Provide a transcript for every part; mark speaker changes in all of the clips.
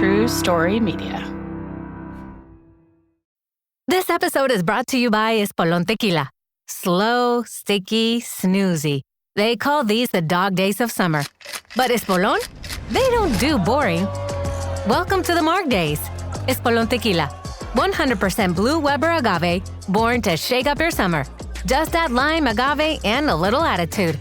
Speaker 1: True Story Media.
Speaker 2: This episode is brought to you by Espolón Tequila. Slow, sticky, snoozy. They call these the dog days of summer. But Espolón? They don't do boring. Welcome to the Marg Days. Espolón Tequila. 100% blue Weber agave, born to shake up your summer. Just add lime, agave, and a little attitude.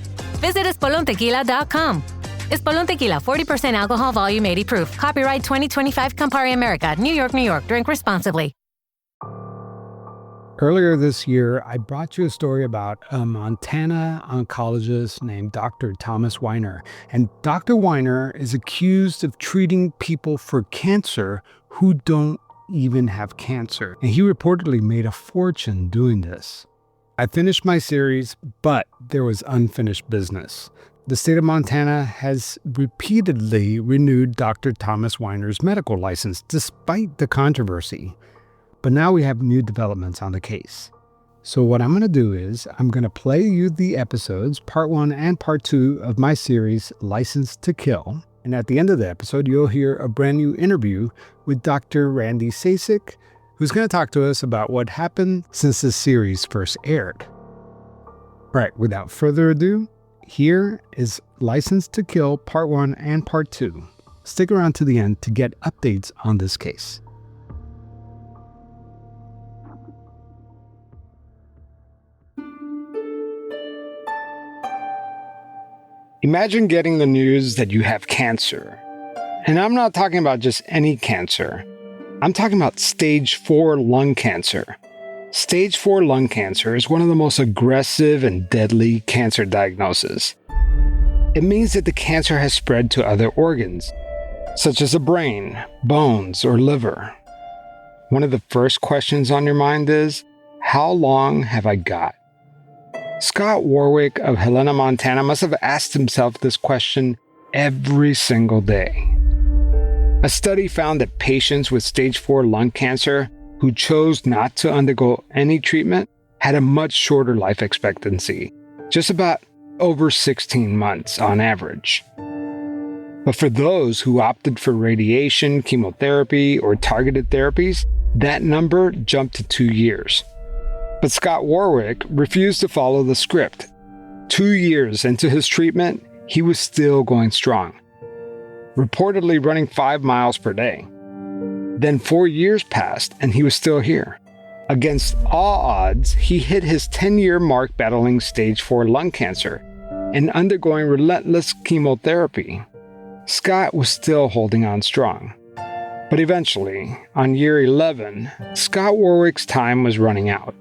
Speaker 2: Visit espolontequila.com. Espolón Tequila, 40% alcohol, volume 80 proof. Copyright 2025 Campari America, New York, New York. Drink responsibly.
Speaker 3: Earlier this year, I brought you a story about a Montana oncologist named Dr. Thomas Weiner. And Dr. Weiner is accused of treating people for cancer who don't even have cancer. And he reportedly made a fortune doing this. I finished my series, but there was unfinished business. The state of Montana has repeatedly renewed Dr. Thomas Weiner's medical license despite the controversy. But now we have new developments on the case. So what I'm going to do is I'm going to play you the episodes, part 1 and part 2 of my series, License to Kill. And at the end of the episode, you'll hear a brand new interview with Dr. Randy Sasek, who's going to talk to us about what happened since this series first aired. All right, without further ado, here is License to Kill, part 1 and part 2. Stick around to the end to get updates on this case. Imagine getting the news that you have cancer. And I'm not talking about just any cancer. I'm talking about stage 4 lung cancer. Stage 4 lung cancer is one of the most aggressive and deadly cancer diagnoses. It means that the cancer has spread to other organs, such as the brain, bones, or liver. One of the first questions on your mind is, how long have I got? Scott Warwick of Helena, Montana must have asked himself this question every single day. A study found that patients with stage 4 lung cancer who chose not to undergo any treatment had a much shorter life expectancy, just about over 16 months on average. But for those who opted for radiation, chemotherapy, or targeted therapies, that number jumped to 2 years. But Scott Warwick refused to follow the script. 2 years into his treatment, he was still going strong, reportedly running 5 miles per day. Then 4 years passed and he was still here. Against all odds, he hit his 10-year mark battling stage 4 lung cancer and undergoing relentless chemotherapy. Scott was still holding on strong. But eventually, on year 11, Scott Warwick's time was running out.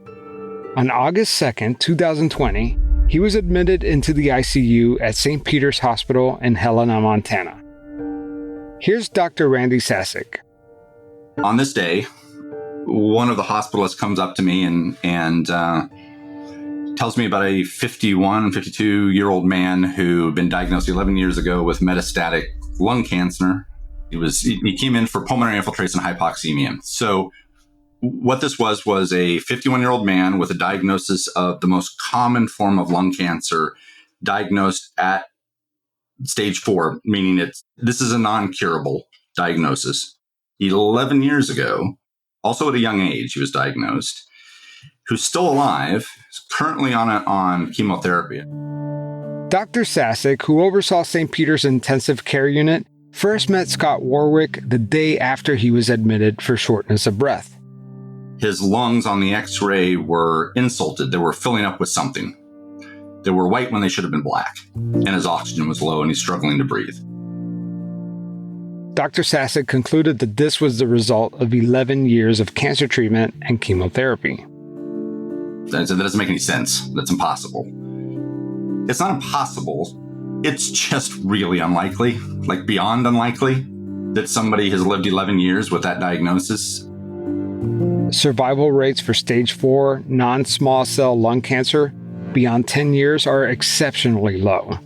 Speaker 3: On August 2nd, 2020, he was admitted into the ICU at St. Peter's Hospital in Helena, Montana. Here's Dr. Randy Sasek.
Speaker 4: On this day, one of the hospitalists comes up to me and tells me about a 52-year-old man who had been diagnosed 11 years ago with metastatic lung cancer. He came in for pulmonary infiltration hypoxemia. So what this was a 51-year-old man with a diagnosis of the most common form of lung cancer, diagnosed at stage 4, meaning this is a non-curable diagnosis. 11 years ago, also at a young age, he was diagnosed, who's still alive, is currently on chemotherapy.
Speaker 3: Dr. Sasek, who oversaw St. Peter's Intensive Care Unit, first met Scott Warwick the day after he was admitted for shortness of breath.
Speaker 4: His lungs on the x-ray were insulted. They were filling up with something. They were white when they should have been black. And his oxygen was low and he's struggling to breathe.
Speaker 3: Dr. Sasek concluded that this was the result of 11 years of cancer treatment and chemotherapy.
Speaker 4: That doesn't make any sense. That's impossible. It's not impossible. It's just really unlikely, like beyond unlikely, that somebody has lived 11 years with that diagnosis.
Speaker 3: Survival rates for stage 4 non-small cell lung cancer beyond 10 years are exceptionally low.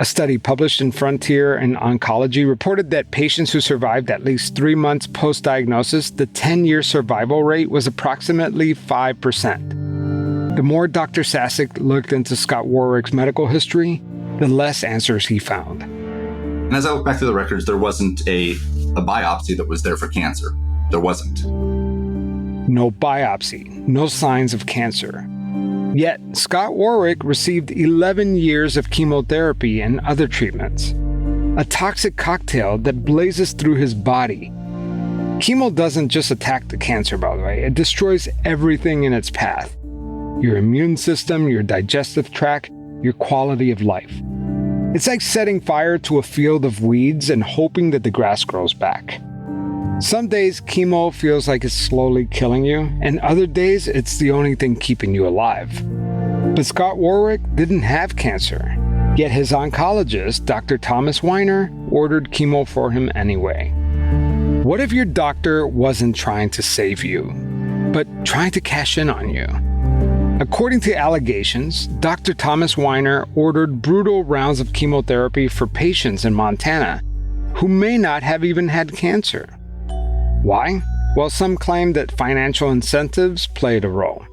Speaker 3: A study published in Frontier in Oncology reported that patients who survived at least 3 months post-diagnosis, the 10-year survival rate was approximately 5%. The more Dr. Sasek looked into Scott Warwick's medical history, the less answers he found.
Speaker 4: And as I look back through the records, there wasn't a a biopsy that was there for cancer. There wasn't.
Speaker 3: No biopsy, no signs of cancer. Yet, Scott Warwick received 11 years of chemotherapy and other treatments. A toxic cocktail that blazes through his body. Chemo doesn't just attack the cancer, by the way. It destroys everything in its path. Your immune system, your digestive tract, your quality of life. It's like setting fire to a field of weeds and hoping that the grass grows back. Some days, chemo feels like it's slowly killing you, and other days, it's the only thing keeping you alive. But Scott Warwick didn't have cancer, yet his oncologist, Dr. Thomas Weiner, ordered chemo for him anyway. What if your doctor wasn't trying to save you, but trying to cash in on you? According to allegations, Dr. Thomas Weiner ordered brutal rounds of chemotherapy for patients in Montana who may not have even had cancer. Why? Well, some claim that financial incentives played a role.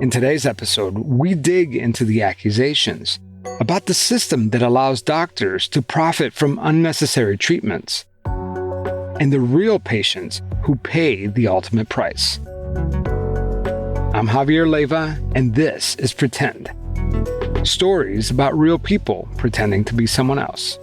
Speaker 3: In today's episode, we dig into the accusations about the system that allows doctors to profit from unnecessary treatments and the real patients who pay the ultimate price. I'm Javier Leiva, and this is Pretend. Stories about real people pretending to be someone else.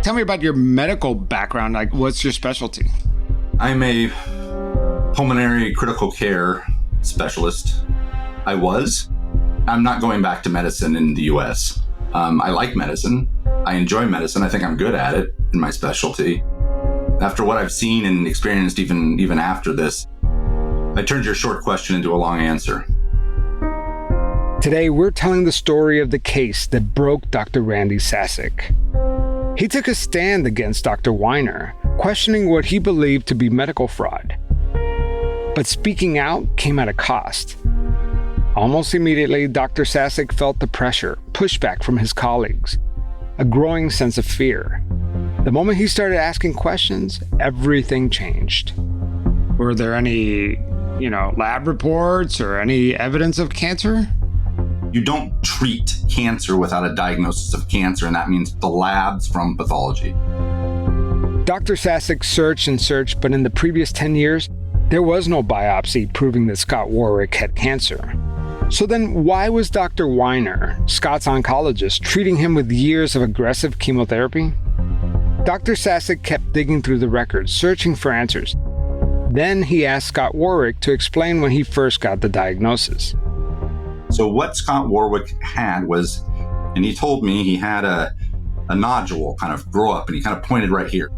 Speaker 3: Tell me about your medical background. Like, what's your specialty?
Speaker 4: I'm a pulmonary critical care specialist. I'm not going back to medicine in the US. I like medicine. I enjoy medicine. I think I'm good at it in my specialty. After what I've seen and experienced even after this, I turned your short question into a long answer.
Speaker 3: Today, we're telling the story of the case that broke Dr. Randy Sasek. He took a stand against Dr. Weiner, questioning what he believed to be medical fraud. But speaking out came at a cost. Almost immediately, Dr. Sasek felt the pressure, pushback from his colleagues, a growing sense of fear. The moment he started asking questions, everything changed. Were there any, lab reports or any evidence of cancer?
Speaker 4: You don't treat cancer without a diagnosis of cancer, and that means the labs from pathology.
Speaker 3: Dr. Sasek searched, but in the previous 10 years, there was no biopsy proving that Scott Warwick had cancer. So then why was Dr. Weiner, Scott's oncologist, treating him with years of aggressive chemotherapy? Dr. Sasek kept digging through the records, searching for answers. Then he asked Scott Warwick to explain when he first got the diagnosis.
Speaker 4: So what Scott Warwick had was, and he told me he had a nodule kind of grow up, and he kind of pointed right here.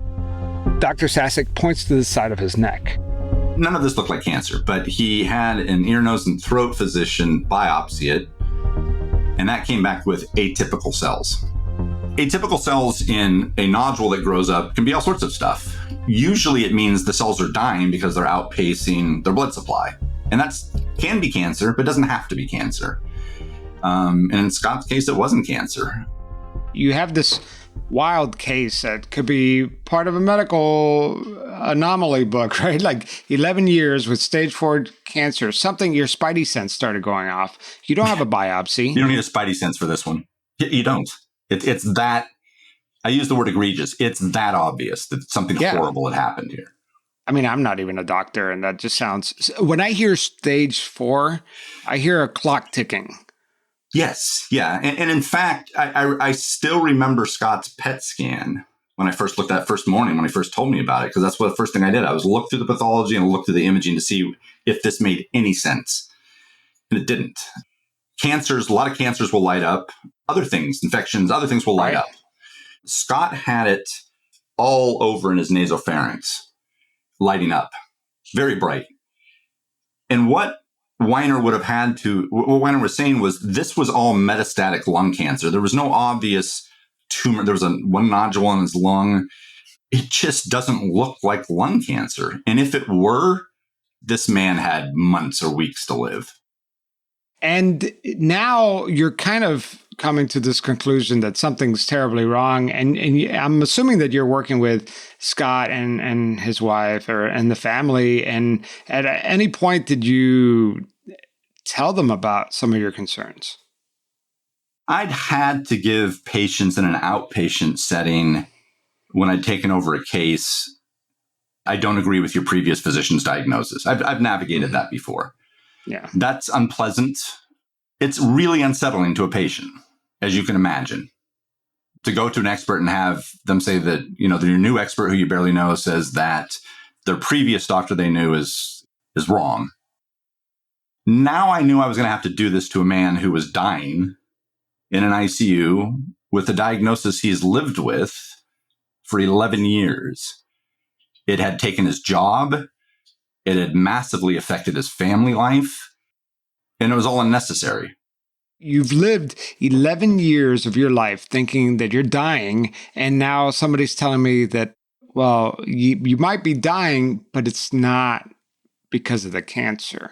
Speaker 3: Dr. Sasek points to the side of his neck.
Speaker 4: None of this looked like cancer, but he had an ear, nose, and throat physician biopsy it, and that came back with atypical cells. Atypical cells in a nodule that grows up can be all sorts of stuff. Usually it means the cells are dying because they're outpacing their blood supply. And that can be cancer, but doesn't have to be cancer. And in Scott's case, it wasn't cancer.
Speaker 3: You have this wild case that could be part of a medical anomaly book, right? Like 11 years with stage 4 cancer, something your spidey sense started going off. You don't have a biopsy.
Speaker 4: You don't need a spidey sense for this one. You don't. It's that, I use the word egregious. It's that obvious that something horrible had happened here.
Speaker 3: I mean, I'm not even a doctor, and that just sounds... When I hear stage 4, I hear a clock ticking.
Speaker 4: Yes, yeah. And in fact, I still remember Scott's PET scan when I first looked at it first morning, when he first told me about it, because that's what the first thing I did. I was look through the pathology and look through the imaging to see if this made any sense. And it didn't. Cancers, a lot of cancers will light up. Other things, infections, other things will light up. Scott had it all over in his nasopharynx. lighting up, very bright. And what Weiner what Weiner was saying was this was all metastatic lung cancer. There was no obvious tumor. There was one nodule in his lung. It just doesn't look like lung cancer. And if it were, this man had months or weeks to live.
Speaker 3: And now you're kind of coming to this conclusion that something's terribly wrong. And I'm assuming that you're working with Scott and his wife and the family. And at any point, did you tell them about some of your concerns?
Speaker 4: I'd had to give patients in an outpatient setting when I'd taken over a case. I don't agree with your previous physician's diagnosis. I've navigated that before.
Speaker 3: Yeah.
Speaker 4: That's unpleasant. It's really unsettling to a patient, as you can imagine. To go to an expert and have them say that, your new expert who you barely know says that their previous doctor they knew is wrong. Now I knew I was going to have to do this to a man who was dying in an ICU with a diagnosis he's lived with for 11 years. It had taken his job. It had massively affected his family life. And it was all unnecessary.
Speaker 3: You've lived 11 years of your life thinking that you're dying. And now somebody's telling me that, well, you might be dying, but it's not because of the cancer.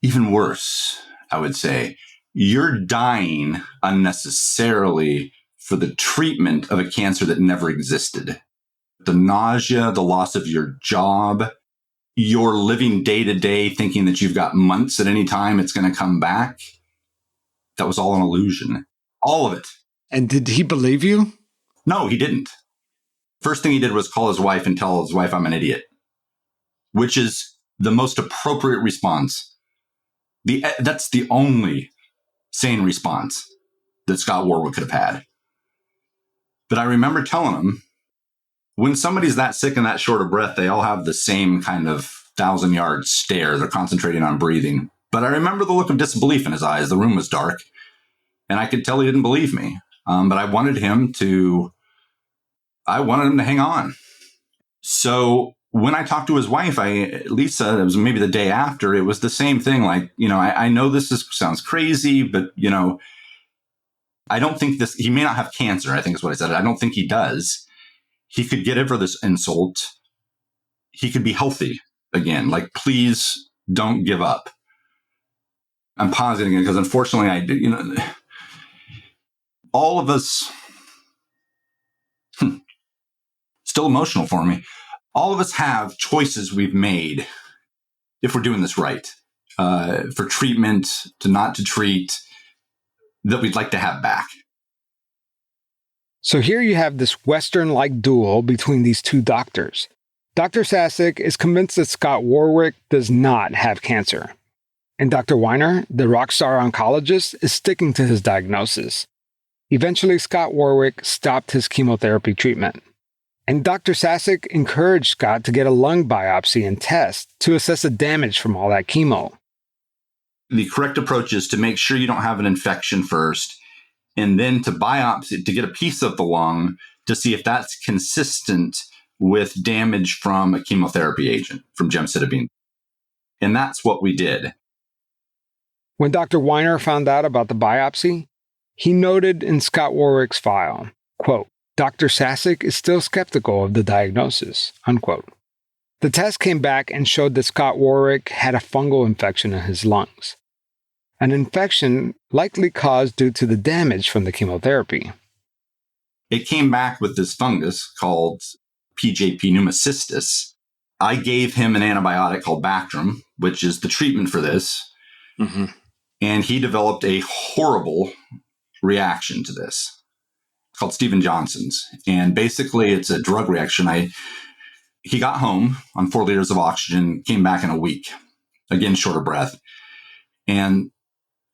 Speaker 4: Even worse, I would say, you're dying unnecessarily for the treatment of a cancer that never existed. The nausea, the loss of your job, you're living day to day thinking that you've got months at any time it's going to come back. That was all an illusion. All of it.
Speaker 3: And did he believe you?
Speaker 4: No, he didn't. First thing he did was call his wife and tell his wife I'm an idiot, which is the most appropriate response. That's the only sane response that Scott Warwick could have had. But I remember telling him, when somebody's that sick and that short of breath, they all have the same kind of 1,000-yard stare. They're concentrating on breathing. But I remember the look of disbelief in his eyes. The room was dark, and I could tell he didn't believe me. But I wanted him to hang on. So when I talked to his wife, Lisa, it was maybe the day after, it was the same thing. Like, I know sounds crazy, but, I don't think he may not have cancer, I think is what I said. I don't think he does. He could get over this insult. He could be healthy again. Like, please don't give up. I'm pausing again because unfortunately I did, all of us, still emotional for me. All of us have choices we've made if we're doing this right, for treatment, not to treat, that we'd like to have back.
Speaker 3: So here you have this Western-like duel between these two doctors. Dr. Sasek is convinced that Scott Warwick does not have cancer. And Dr. Weiner, the rock star oncologist, is sticking to his diagnosis. Eventually, Scott Warwick stopped his chemotherapy treatment. And Dr. Sasek encouraged Scott to get a lung biopsy and test to assess the damage from all that chemo.
Speaker 4: The correct approach is to make sure you don't have an infection first, and then to biopsy, to get a piece of the lung to see if that's consistent with damage from a chemotherapy agent, from gemcitabine. And that's what we did.
Speaker 3: When Dr. Weiner found out about the biopsy, he noted in Scott Warwick's file, quote, Dr. Sasek is still skeptical of the diagnosis, unquote. The test came back and showed that Scott Warwick had a fungal infection in his lungs, an infection likely caused due to the damage from the chemotherapy.
Speaker 4: It came back with this fungus called PJP pneumocystis. I gave him an antibiotic called Bactrim, which is the treatment for this. Mm-hmm. And he developed a horrible reaction to this called Stevens-Johnson's. And basically it's a drug reaction. He got home on 4 liters of oxygen, came back in a week, again, short of breath. And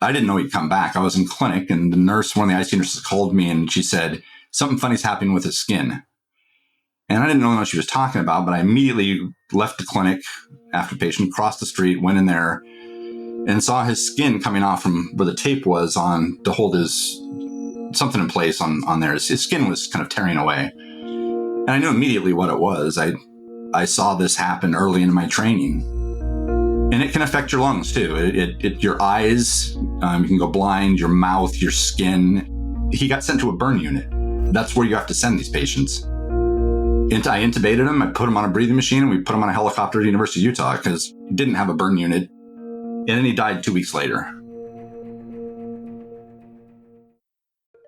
Speaker 4: I didn't know he'd come back. I was in clinic, and the nurse, one of the ICU nurses, called me, and she said, something funny's happening with his skin. And I didn't know what she was talking about, but I immediately left the clinic after the patient, crossed the street, went in there, and saw his skin coming off from where the tape was on to hold his something in place on there. His skin was kind of tearing away. And I knew immediately what it was. I I saw this happen early in my training. And it can affect your lungs too. Your eyes, you can go blind, your mouth, your skin. He got sent to a burn unit. That's where you have to send these patients. I intubated him, I put him on a breathing machine, and we put him on a helicopter to the University of Utah because he didn't have a burn unit. And then he died 2 weeks later.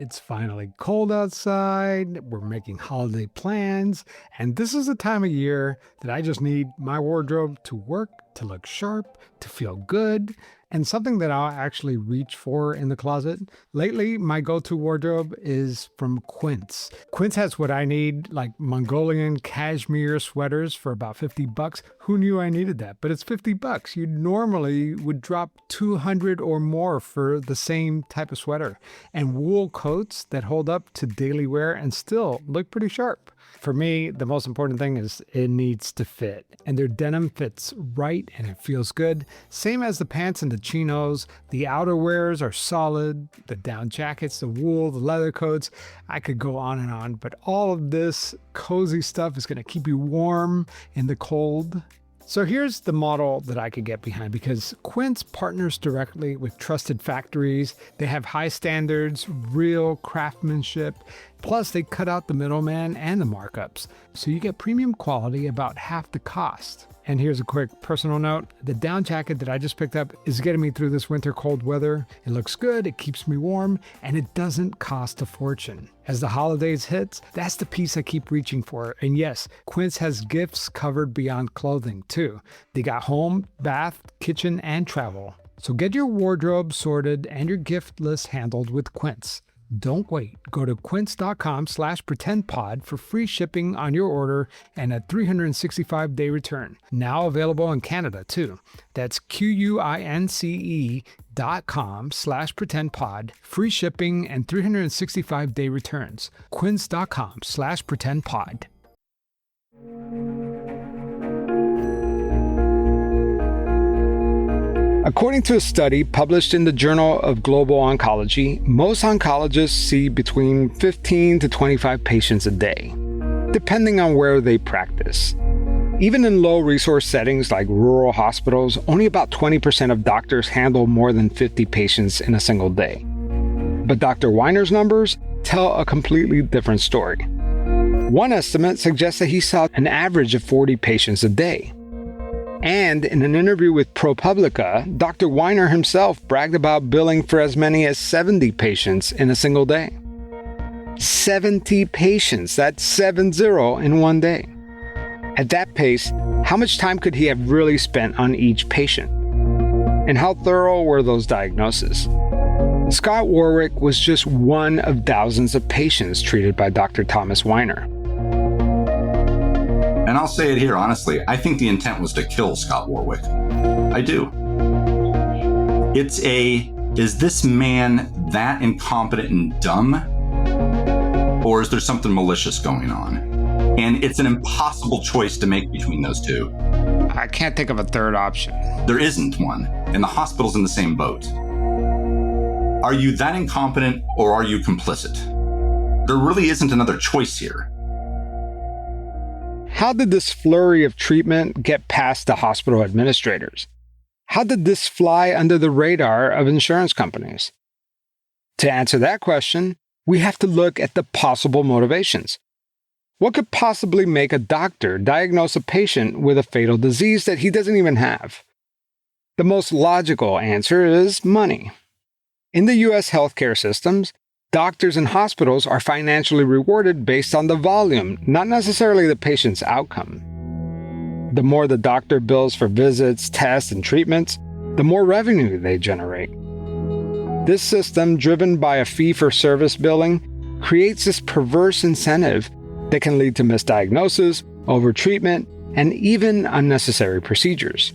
Speaker 3: It's finally cold outside, we're making holiday plans, and this is the time of year that I just need my wardrobe to work, to look sharp, to feel good, and something that I'll actually reach for in the closet. Lately, my go-to wardrobe is from Quince. Quince has what I need, like Mongolian cashmere sweaters for about $50. Who knew I needed that? But it's $50. You normally would drop $200 or more for the same type of sweater. And wool coats that hold up to daily wear and still look pretty sharp. For me, the most important thing is it needs to fit. And their denim fits right and it feels good. Same as the pants and the chinos. The outerwears are solid. The down jackets, the wool, the leather coats. I could go on and on. But all of this cozy stuff is going to keep you warm in the cold. So here's the model that I could get behind because Quince partners directly with trusted factories. They have high standards, real craftsmanship. Plus, they cut out the middleman and the markups. So you get premium quality about half the cost. And here's a quick personal note. The down jacket that I just picked up is getting me through this winter cold weather. It looks good, it keeps me warm, and it doesn't cost a fortune. As the holidays hit, that's the piece I keep reaching for. And yes, Quince has gifts covered beyond clothing too. They got home, bath, kitchen, and travel. So get your wardrobe sorted and your gift list handled with Quince. Don't wait. Go to quince.com/pretendpod for free shipping on your order and a 365-day return. Now available in Canada too. That's QUINCE.com/pretendpod. Free shipping and 365-day returns. Quince.com/pretendpod. According to a study published in the Journal of Global Oncology, most oncologists see between 15 to 25 patients a day, depending on where they practice. Even in low-resource settings like rural hospitals, only about 20% of doctors handle more than 50 patients in a single day. But Dr. Weiner's numbers tell a completely different story. One estimate suggests that he saw an average of 40 patients a day. And in an interview with ProPublica, Dr. Weiner himself bragged about billing for as many as 70 patients in a single day. 70 patients, that's 70 in one day. At that pace, how much time could he have really spent on each patient? And how thorough were those diagnoses? Scott Warwick was just one of thousands of patients treated by Dr. Thomas Weiner.
Speaker 4: And I'll say it here, honestly, I think the intent was to kill Scott Warwick. I do. Is this man that incompetent and dumb? Or is there something malicious going on? And it's an impossible choice to make between those two.
Speaker 3: I can't think of a third option.
Speaker 4: There isn't one, and the hospital's in the same boat. Are you that incompetent or are you complicit? There really isn't another choice here.
Speaker 3: How did this flurry of treatment get past the hospital administrators? How did this fly under the radar of insurance companies? To answer that question, we have to look at the possible motivations. What could possibly make a doctor diagnose a patient with a fatal disease that he doesn't even have? The most logical answer is money. In the U.S. healthcare systems, doctors and hospitals are financially rewarded based on the volume, not necessarily the patient's outcome. The more the doctor bills for visits, tests, and treatments, the more revenue they generate. This system, driven by a fee-for-service billing, creates this perverse incentive that can lead to misdiagnosis, overtreatment, and even unnecessary procedures.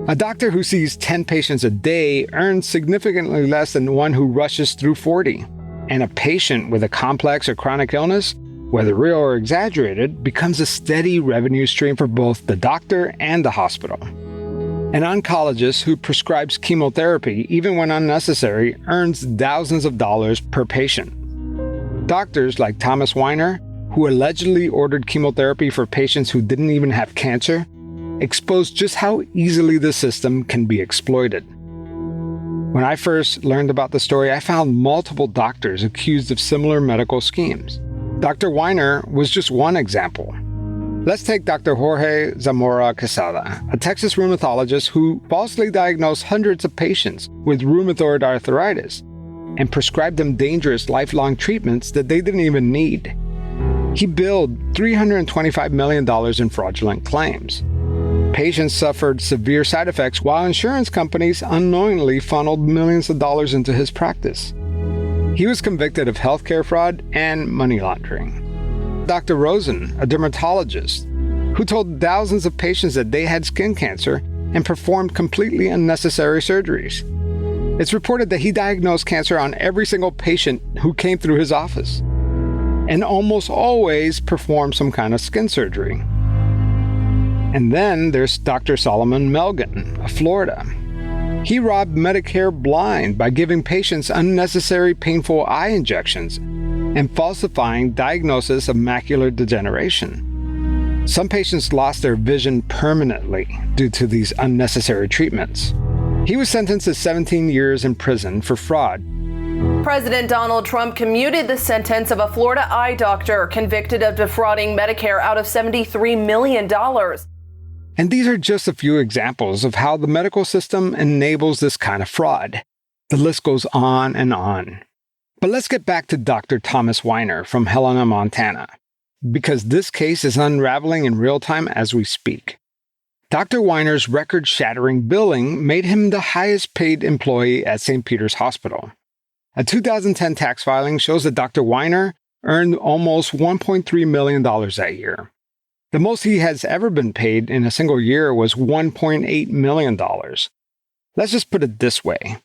Speaker 3: A doctor who sees 10 patients a day earns significantly less than one who rushes through 40. And a patient with a complex or chronic illness, whether real or exaggerated, becomes a steady revenue stream for both the doctor and the hospital. An oncologist who prescribes chemotherapy, even when unnecessary, earns thousands of dollars per patient. Doctors like Thomas Weiner, who allegedly ordered chemotherapy for patients who didn't even have cancer, exposed just how easily the system can be exploited. When I first learned about the story, I found multiple doctors accused of similar medical schemes. Dr. Weiner was just one example. Let's take Dr. Jorge Zamora Quesada, a Texas rheumatologist who falsely diagnosed hundreds of patients with rheumatoid arthritis and prescribed them dangerous lifelong treatments that they didn't even need. He billed $325 million in fraudulent claims. Patients suffered severe side effects while insurance companies unknowingly funneled millions of dollars into his practice. He was convicted of healthcare fraud and money laundering. Dr. Rosen, a dermatologist, who told thousands of patients that they had skin cancer and performed completely unnecessary surgeries. It's reported that he diagnosed cancer on every single patient who came through his office, and almost always performed some kind of skin surgery. And then there's Dr. Solomon Melgen of Florida. He robbed Medicare blind by giving patients unnecessary painful eye injections and falsifying diagnosis of macular degeneration. Some patients lost their vision permanently due to these unnecessary treatments. He was sentenced to 17 years in prison for fraud.
Speaker 1: President Donald Trump commuted the sentence of a Florida eye doctor convicted of defrauding Medicare out of $73 million.
Speaker 3: And these are just a few examples of how the medical system enables this kind of fraud. The list goes on and on. But let's get back to Dr. Thomas Weiner from Helena, Montana, because this case is unraveling in real time as we speak. Dr. Weiner's record-shattering billing made him the highest-paid employee at St. Peter's Hospital. A 2010 tax filing shows that Dr. Weiner earned almost $1.3 million that year. The most he has ever been paid in a single year was $1.8 million. Let's just put it this way.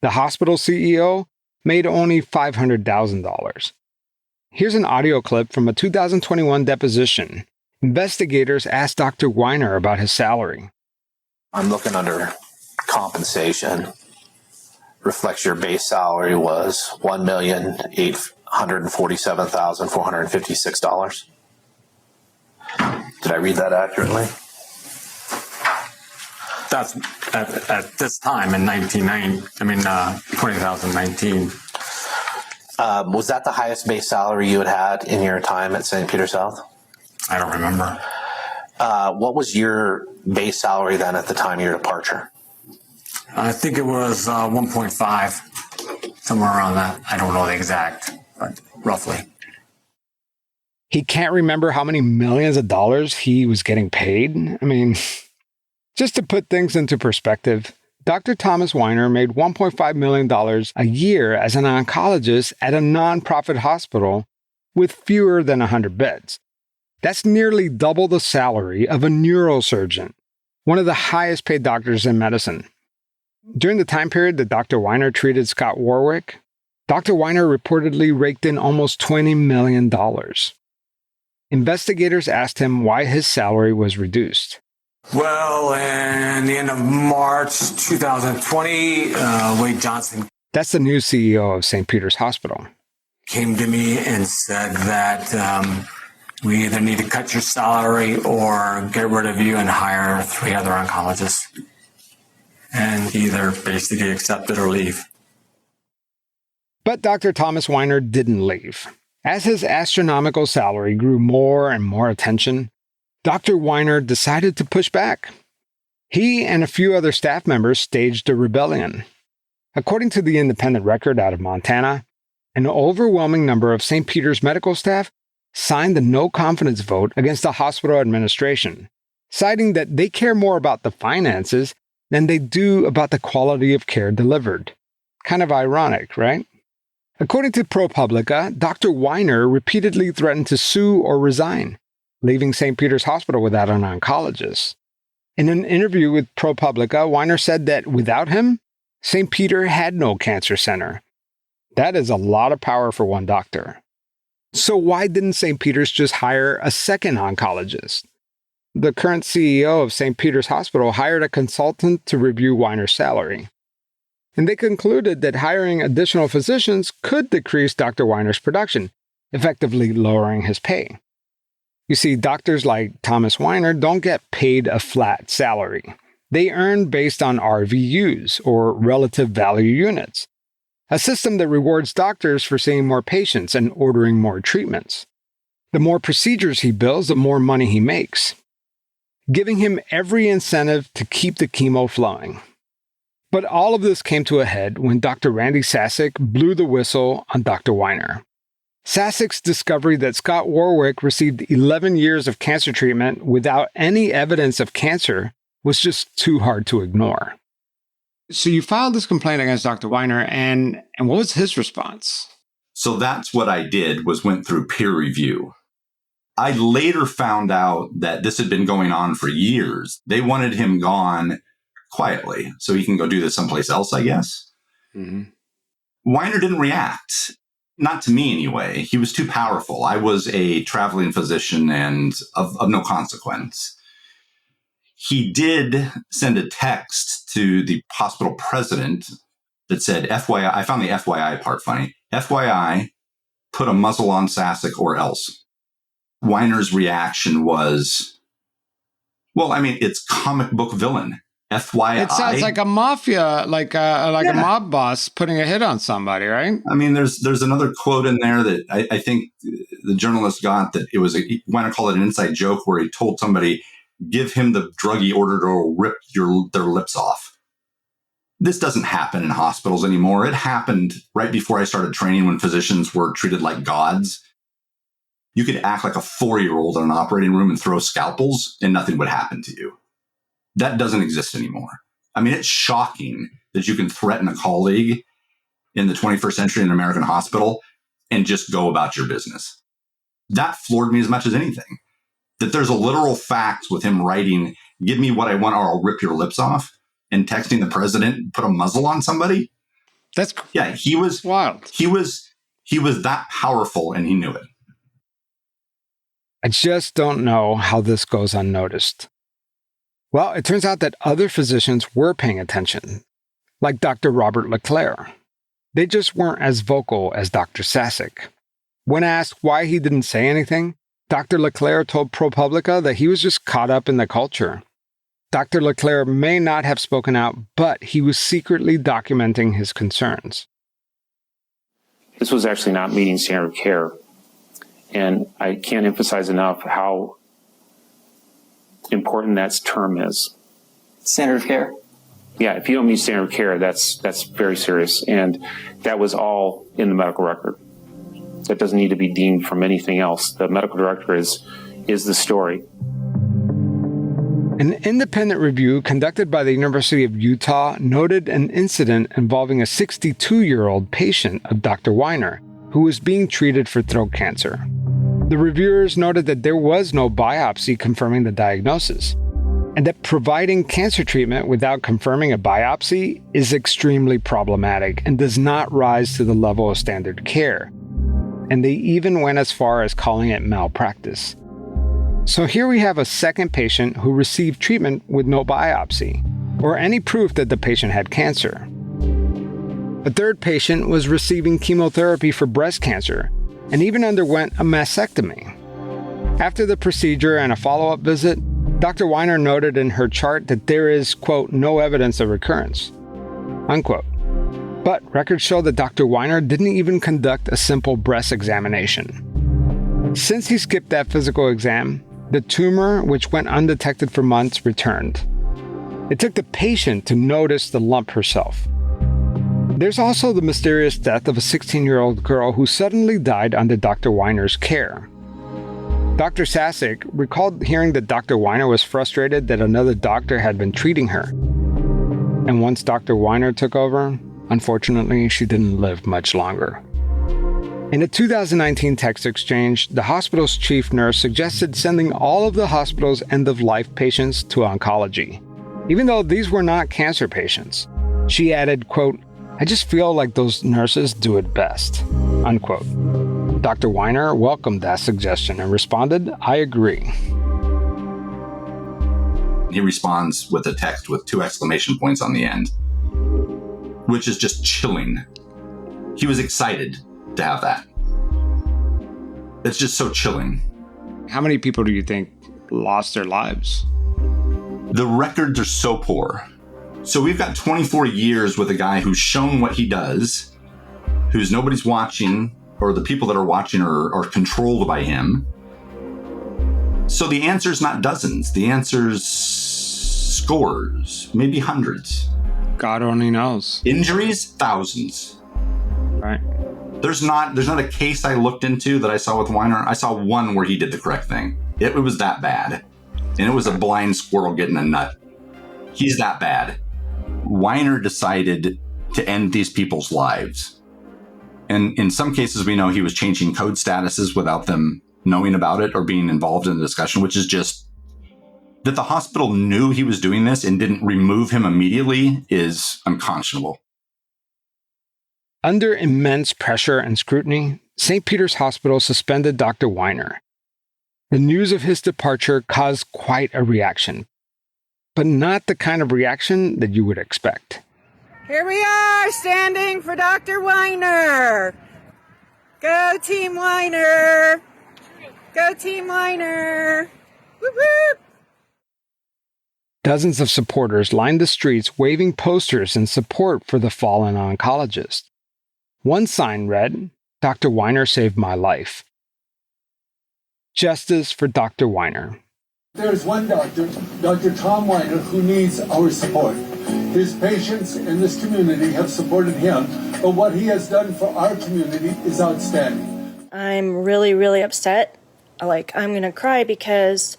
Speaker 3: The hospital CEO made only $500,000. Here's an audio clip from a 2021 deposition. Investigators asked Dr. Weiner about his salary.
Speaker 5: I'm looking under compensation. Reflects your base salary was $1,847,456. Did I read that accurately?
Speaker 6: That's at this time in 2019.
Speaker 5: Was that the highest base salary you had in your time at St. Peter's Health?
Speaker 6: I don't remember.
Speaker 5: What was your base salary then at the time of your departure?
Speaker 6: I think it was 1.5, somewhere around that. I don't know the exact, but roughly.
Speaker 3: He can't remember how many millions of dollars he was getting paid. I mean, just to put things into perspective, Dr. Thomas Weiner made $1.5 million a year as an oncologist at a nonprofit hospital with fewer than 100 beds. That's nearly double the salary of a neurosurgeon, one of the highest paid doctors in medicine. During the time period that Dr. Weiner treated Scott Warwick, Dr. Weiner reportedly raked in almost $20 million. Investigators asked him why his salary was reduced.
Speaker 6: Well, in the end of March 2020, Wade Johnson,
Speaker 3: that's the new CEO of St. Peter's Hospital,
Speaker 6: came to me and said that we either need to cut your salary or get rid of you and hire 3 other oncologists. And either basically accept it or leave.
Speaker 3: But Dr. Thomas Weiner didn't leave. As his astronomical salary grew more and more attention, Dr. Weiner decided to push back. He and a few other staff members staged a rebellion. According to the independent record out of Montana, an overwhelming number of St. Peter's medical staff signed the no-confidence vote against the hospital administration, citing that they care more about the finances than they do about the quality of care delivered. Kind of ironic, right? According to ProPublica, Dr. Weiner repeatedly threatened to sue or resign, leaving St. Peter's Hospital without an oncologist. In an interview with ProPublica, Weiner said that without him, St. Peter had no cancer center. That is a lot of power for one doctor. So why didn't St. Peter's just hire a second oncologist? The current CEO of St. Peter's Hospital hired a consultant to review Weiner's salary. And they concluded that hiring additional physicians could decrease Dr. Weiner's production, effectively lowering his pay. You see, doctors like Thomas Weiner don't get paid a flat salary. They earn based on RVUs, or relative value units, a system that rewards doctors for seeing more patients and ordering more treatments. The more procedures he bills, the more money he makes, giving him every incentive to keep the chemo flowing. But all of this came to a head when Dr. Randy Sasek blew the whistle on Dr. Weiner. Sasek's discovery that Scott Warwick received 11 years of cancer treatment without any evidence of cancer was just too hard to ignore. So you filed this complaint against Dr. Weiner, and what was his response?
Speaker 4: So that's what I did, was went through peer review. I later found out that this had been going on for years. They wanted him gone quietly so he can go do this someplace else, I guess. Mm-hmm. Weiner didn't react. Not to me anyway. He was too powerful. I was a traveling physician and of no consequence. He did send a text to the hospital president that said, FYI, I found the FYI part funny. FYI, put a muzzle on Sasek or else. Weiner's reaction was, well, I mean, it's comic book villain. FYI.
Speaker 3: It sounds like a mafia, like a mob boss putting a hit on somebody, right?
Speaker 4: I mean, there's another quote in there that I think the journalist got, that it was, he want to call it an inside joke, where he told somebody, give him the drug he ordered or rip their lips off. This doesn't happen in hospitals anymore. It happened right before I started training, when physicians were treated like gods. You could act like a 4-year-old in an operating room and throw scalpels and nothing would happen to you. That doesn't exist anymore. I mean, it's shocking that you can threaten a colleague in the 21st century in an American hospital and just go about your business. That floored me as much as anything. That there's a literal fact with him writing, give me what I want or I'll rip your lips off, and texting the president, put a muzzle on somebody. He was
Speaker 3: wild.
Speaker 4: He was that powerful, and he knew it.
Speaker 3: I just don't know how this goes unnoticed. Well, it turns out that other physicians were paying attention, like Dr. Robert LeClaire. They just weren't as vocal as Dr. Sasek. When asked why he didn't say anything, Dr. LeClaire told ProPublica that he was just caught up in the culture. Dr. LeClaire may not have spoken out, but he was secretly documenting his concerns.
Speaker 7: This was actually not meeting standard of care. And I can't emphasize enough how important that term is.
Speaker 8: Standard of care?
Speaker 7: Yeah, if you don't meet standard of care, that's very serious. And that was all in the medical record. That doesn't need to be deemed from anything else. The medical director is the story.
Speaker 3: An independent review conducted by the University of Utah noted an incident involving a 62-year-old patient of Dr. Weiner, who was being treated for throat cancer. The reviewers noted that there was no biopsy confirming the diagnosis, and that providing cancer treatment without confirming a biopsy is extremely problematic and does not rise to the level of standard care. And they even went as far as calling it malpractice. So here we have a second patient who received treatment with no biopsy, or any proof that the patient had cancer. A third patient was receiving chemotherapy for breast cancer, and even underwent a mastectomy. After the procedure and a follow-up visit, Dr. Weiner noted in her chart that there is, quote, no evidence of recurrence, unquote. But records show that Dr. Weiner didn't even conduct a simple breast examination. Since he skipped that physical exam, the tumor, which went undetected for months, returned. It took the patient to notice the lump herself. There's also the mysterious death of a 16-year-old girl who suddenly died under Dr. Weiner's care. Dr. Sasek recalled hearing that Dr. Weiner was frustrated that another doctor had been treating her. And once Dr. Weiner took over, unfortunately, she didn't live much longer. In a 2019 text exchange, the hospital's chief nurse suggested sending all of the hospital's end-of-life patients to oncology, even though these were not cancer patients. She added, quote, I just feel like those nurses do it best, unquote. Dr. Weiner welcomed that suggestion and responded, I agree.
Speaker 4: He responds with a text with 2 exclamation points on the end, which is just chilling. He was excited to have that. It's just so chilling.
Speaker 3: How many people do you think lost their lives?
Speaker 4: The records are so poor. So we've got 24 years with a guy who's shown what he does, who's nobody's watching, or the people that are watching are controlled by him. So the answer's not dozens. The answer's scores, maybe hundreds.
Speaker 3: God only knows.
Speaker 4: Injuries, thousands.
Speaker 3: Right.
Speaker 4: There's not a case I looked into that I saw with Weiner. I saw one where he did the correct thing. It was that bad. And it was a blind squirrel getting a nut. He's that bad. Weiner decided to end these people's lives. And in some cases, we know he was changing code statuses without them knowing about it or being involved in the discussion, which is just that the hospital knew he was doing this and didn't remove him immediately is unconscionable.
Speaker 3: Under immense pressure and scrutiny, St. Peter's Hospital suspended Dr. Weiner. The news of his departure caused quite a reaction, but not the kind of reaction that you would expect.
Speaker 8: Here we are, standing for Dr. Weiner. Go Team Weiner. Go Team Weiner. Whoop whoop.
Speaker 3: Dozens of supporters lined the streets waving posters in support for the fallen oncologist. One sign read, "Dr. Weiner saved my life." Justice for Dr. Weiner.
Speaker 9: There's one doctor, Dr. Tom Weiner, who needs our support. His patients in this community have supported him, but what he has done for our community is outstanding.
Speaker 10: I'm really, really upset. I'm going to cry because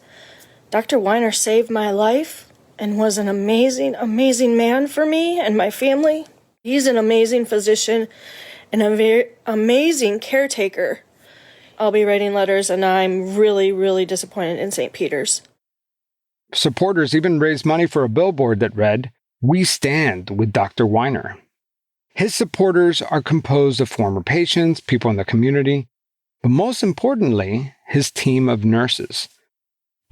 Speaker 10: Dr. Weiner saved my life and was an amazing, amazing man for me and my family. He's an amazing physician and a very amazing caretaker. I'll be writing letters, and I'm really, really disappointed in St. Peter's.
Speaker 3: Supporters even raised money for a billboard that read, "We stand with Dr. Weiner." His supporters are composed of former patients, people in the community, but most importantly, his team of nurses.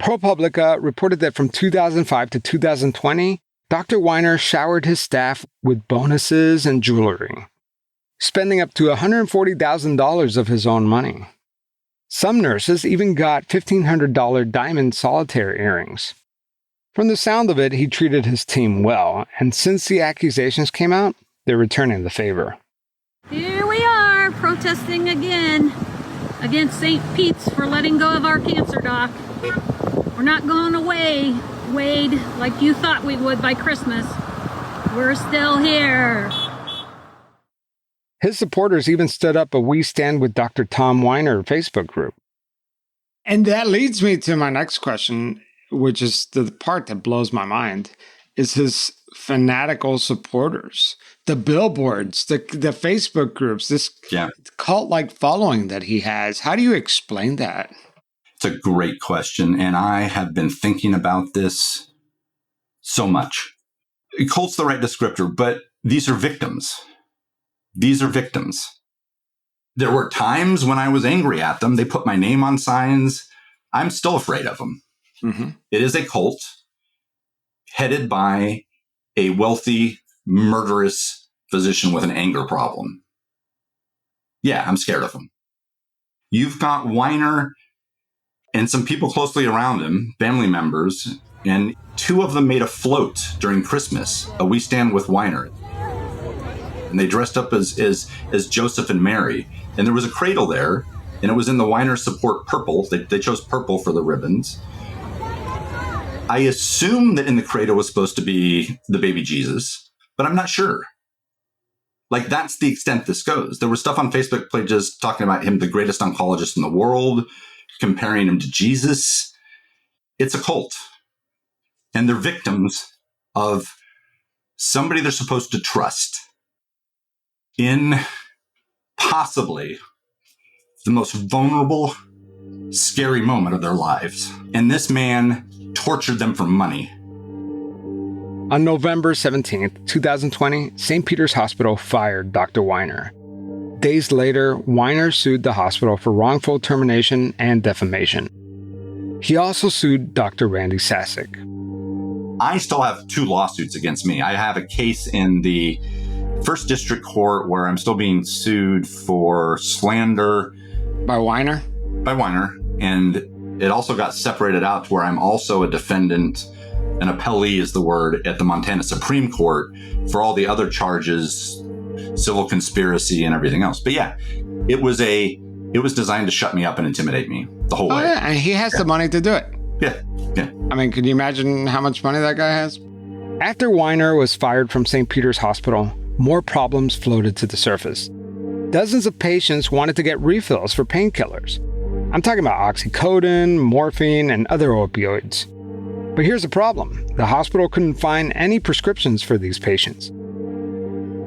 Speaker 3: ProPublica reported that from 2005 to 2020, Dr. Weiner showered his staff with bonuses and jewelry, spending up to $140,000 of his own money. Some nurses even got $1,500 diamond solitaire earrings. From the sound of it, he treated his team well, and since the accusations came out, they're returning the favor.
Speaker 11: Here we are, protesting again against St. Pete's for letting go of our cancer doc. We're not going away, Wade, like you thought we would by Christmas. We're still here.
Speaker 3: His supporters even stood up a We Stand with Dr. Tom Weiner Facebook group. And that leads me to my next question, which is the part that blows my mind, is his fanatical supporters. The billboards, the Facebook groups, this cult-like following that he has. How do you explain that?
Speaker 4: It's a great question, and I have been thinking about this so much. Cult's the right descriptor, but these are victims. These are victims. There were times when I was angry at them. They put my name on signs. I'm still afraid of them. Mm-hmm. It is a cult headed by a wealthy, murderous physician with an anger problem. Yeah, I'm scared of them. You've got Weiner and some people closely around him, family members, and two of them made a float during Christmas, a We Stand with Weiner. And they dressed up as Joseph and Mary. And there was a cradle there, and it was in the Weiner support purple. They chose purple for the ribbons. I assume that in the cradle was supposed to be the baby Jesus, but I'm not sure. That's the extent this goes. There was stuff on Facebook pages talking about him, the greatest oncologist in the world, comparing him to Jesus. It's a cult. And they're victims of somebody they're supposed to trust in possibly the most vulnerable, scary moment of their lives. And this man tortured them for money.
Speaker 3: On November 17th, 2020, St. Peter's Hospital fired Dr. Weiner. Days later, Weiner sued the hospital for wrongful termination and defamation. He also sued Dr. Randy Sasek.
Speaker 4: I still have 2 lawsuits against me. I have a case in the First District Court where I'm still being sued for slander.
Speaker 3: By Weiner?
Speaker 4: by Weiner, and it also got separated out to where I'm also a defendant, an appellee is the word, at the Montana Supreme Court for all the other charges, civil conspiracy and everything else. But yeah, it was designed to shut me up and intimidate me the whole way.
Speaker 3: Yeah, and he has the money to do it.
Speaker 4: Yeah.
Speaker 3: I mean, can you imagine how much money that guy has? After Weiner was fired from St. Peter's Hospital, more problems floated to the surface. Dozens of patients wanted to get refills for painkillers. I'm talking about oxycodone, morphine, and other opioids. But here's the problem. The hospital couldn't find any prescriptions for these patients.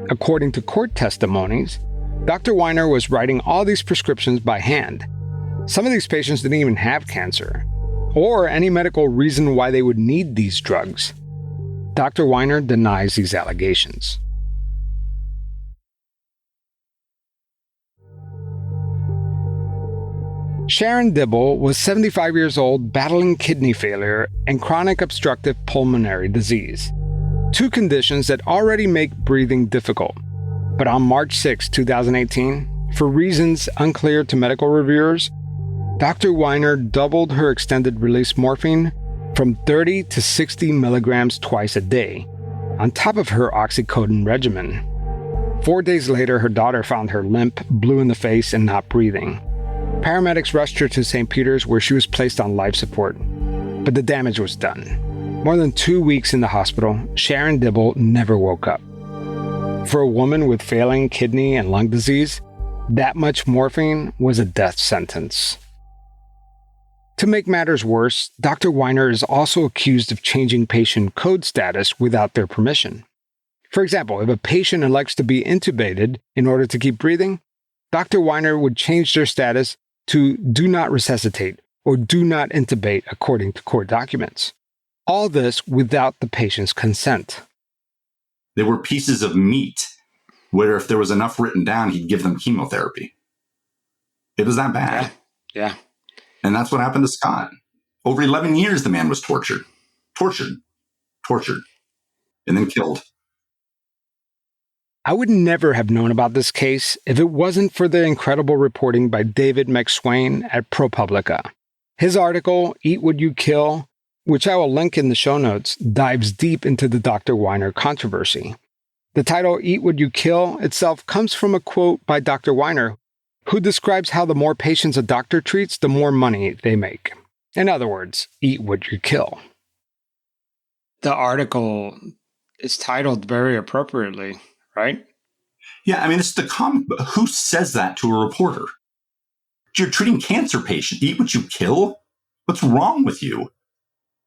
Speaker 3: According to court testimonies, Dr. Weiner was writing all these prescriptions by hand. Some of these patients didn't even have cancer, or any medical reason why they would need these drugs. Dr. Weiner denies these allegations. Sharon Dibble was 75 years old, battling kidney failure and chronic obstructive pulmonary disease, two conditions that already make breathing difficult. But on March 6, 2018, for reasons unclear to medical reviewers, Dr. Weiner doubled her extended-release morphine from 30 to 60 milligrams twice a day, on top of her oxycodone regimen. 4 days later, her daughter found her limp, blue in the face, and not breathing. Paramedics rushed her to St. Peter's, where she was placed on life support. But the damage was done. More than 2 weeks in the hospital, Sharon Dibble never woke up. For a woman with failing kidney and lung disease, that much morphine was a death sentence. To make matters worse, Dr. Weiner is also accused of changing patient code status without their permission. For example, if a patient elects to be intubated in order to keep breathing, Dr. Weiner would change their status to do not resuscitate or do not intubate according to court documents. All this without the patient's consent.
Speaker 4: They were pieces of meat where if there was enough written down, he'd give them chemotherapy. It was that bad.
Speaker 3: Yeah.
Speaker 4: And that's what happened to Scott. Over 11 years, the man was tortured, and then killed.
Speaker 3: I would never have known about this case if it wasn't for the incredible reporting by David McSwain at ProPublica. His article, Eat What You Kill, which I will link in the show notes, dives deep into the Dr. Weiner controversy. The title, Eat What You Kill, itself comes from a quote by Dr. Weiner, who describes how the more patients a doctor treats, the more money they make. In other words, eat what you kill. The article is titled very appropriately, right?
Speaker 4: Yeah, I mean, it's the comic book. Who says that to a reporter? You're treating cancer patients. Eat what you kill? What's wrong with you?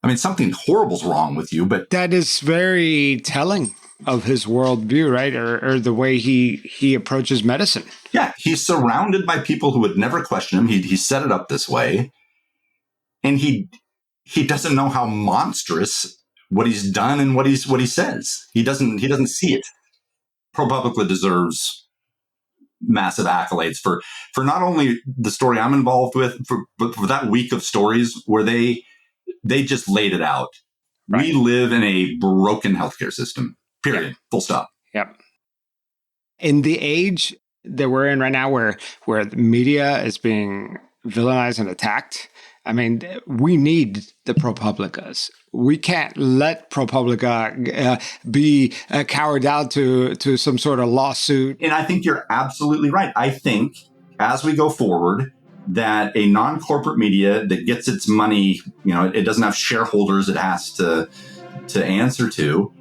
Speaker 4: I mean, something horrible's wrong with you, but...
Speaker 3: That is very telling of his worldview, right? Or the way he approaches medicine.
Speaker 4: Yeah, he's surrounded by people who would never question him. He set it up this way. And he doesn't know how monstrous what he's done and what he says. He doesn't see it. ProPublica deserves massive accolades for not only the story I'm involved with, but for that week of stories where they just laid it out. Right. We live in a broken healthcare system. Period. Yep. Full stop.
Speaker 3: Yep. In the age that we're in right now, where the media is being villainized and attacked, I mean, we need the ProPublicas. We can't let ProPublica be cowered down to some sort of lawsuit.
Speaker 4: And I think you're absolutely right. I think as we go forward, that a non-corporate media that gets its money, it doesn't have shareholders it has to answer to.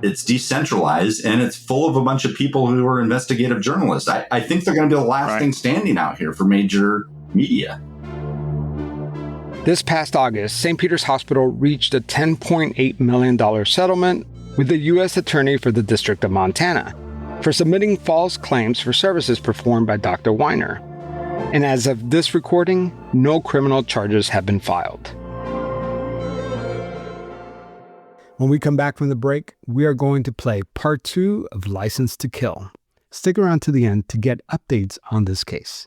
Speaker 4: It's decentralized, and it's full of a bunch of people who are investigative journalists. I think they're going to be the last thing standing out here for major media.
Speaker 3: This past August, St. Peter's Hospital reached a $10.8 million settlement with the U.S. Attorney for the District of Montana for submitting false claims for services performed by Dr. Weiner. And as of this recording, no criminal charges have been filed. When we come back from the break, we are going to play part 2 of License to Kill. Stick around to the end to get updates on this case.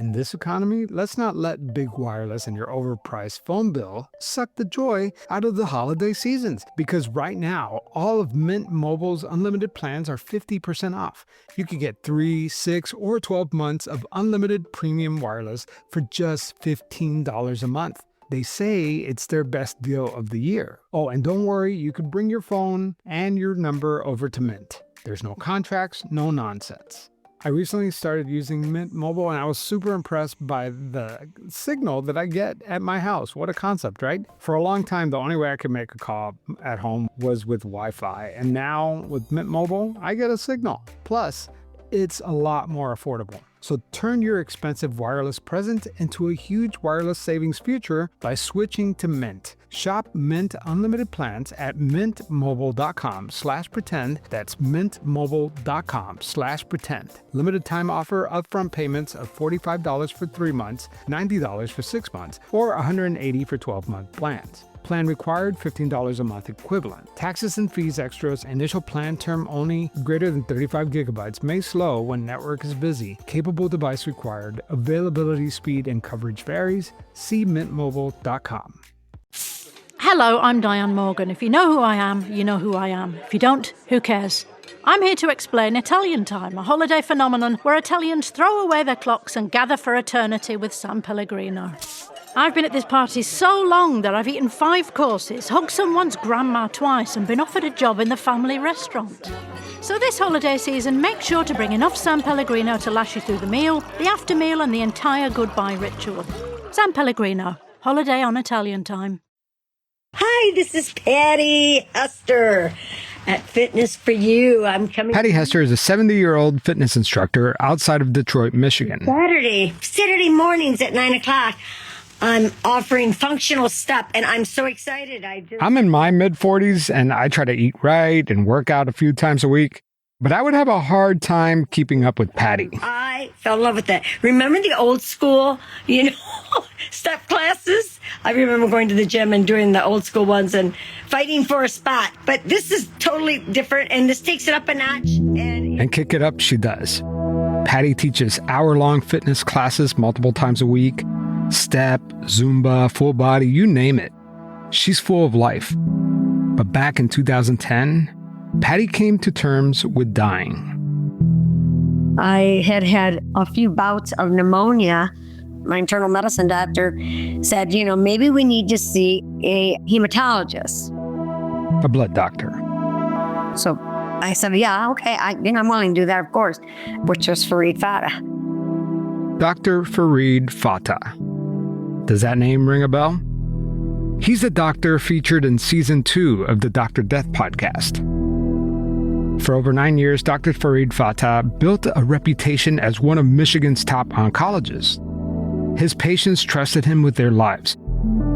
Speaker 3: In this economy, let's not let big wireless and your overpriced phone bill suck the joy out of the holiday seasons. Because right now, all of Mint Mobile's unlimited plans are 50% off. You could get 3, 6, or 12 months of unlimited premium wireless for just $15 a month. They say it's their best deal of the year. Oh, and don't worry, you could bring your phone and your number over to Mint. There's no contracts, no nonsense. I recently started using Mint Mobile and I was super impressed by the signal that I get at my house. What a concept, right? For a long time, the only way I could make a call at home was with Wi-Fi. And now with Mint Mobile, I get a signal. Plus, it's a lot more affordable. So turn your expensive wireless present into a huge wireless savings future by switching to Mint. Shop Mint Unlimited plans at mintmobile.com/pretend. That's mintmobile.com/pretend. Limited time offer, upfront payments of $45 for 3 months, $90 for 6 months, or $180 for 12-month plans. Plan required, $15 a month equivalent. Taxes and fees extras. Initial plan term only. Greater than 35 gigabytes. May slow when network is busy. Capable device required. Availability, speed, and coverage varies. See mintmobile.com.
Speaker 12: Hello, I'm Diane Morgan. If you know who I am, you know who I am. If you don't, who cares? I'm here to explain Italian Time, a holiday phenomenon where Italians throw away their clocks and gather for eternity with San Pellegrino. I've been at this party so long that I've eaten 5 courses, hugged someone's grandma twice, and been offered a job in the family restaurant. So this holiday season, make sure to bring enough San Pellegrino to last you through the meal, the after meal, and the entire goodbye ritual. San Pellegrino, holiday on Italian Time.
Speaker 13: Hi, this is Patty Hester at Fitness for You. I'm coming.
Speaker 3: Patty Hester is a 70-year-old fitness instructor outside of Detroit, Michigan.
Speaker 13: Saturday mornings at 9 o'clock. I'm offering functional step, and I'm so excited.
Speaker 3: I'm in my mid-40s, and I try to eat right and work out a few times a week. But I would have a hard time keeping up with Patty.
Speaker 13: I fell in love with that. Remember the old school, step classes? I remember going to the gym and doing the old school ones and fighting for a spot. But this is totally different, and this takes it up a notch.
Speaker 3: And kick it up she does. Patty teaches hour-long fitness classes multiple times a week. Step, Zumba, full body, you name it. She's full of life. But back in 2010, Patty came to terms with dying.
Speaker 13: I had a few bouts of pneumonia. My internal medicine doctor said, maybe we need to see a hematologist.
Speaker 3: A blood doctor.
Speaker 13: So I said, yeah, okay, I'm willing to do that, of course, which was Farid Fatah.
Speaker 3: Dr. Farid Fatah. Does that name ring a bell? He's a doctor featured in Season 2 of the Dr. Death podcast. For over 9 years, Dr. Farid Fatah built a reputation as one of Michigan's top oncologists. His patients trusted him with their lives,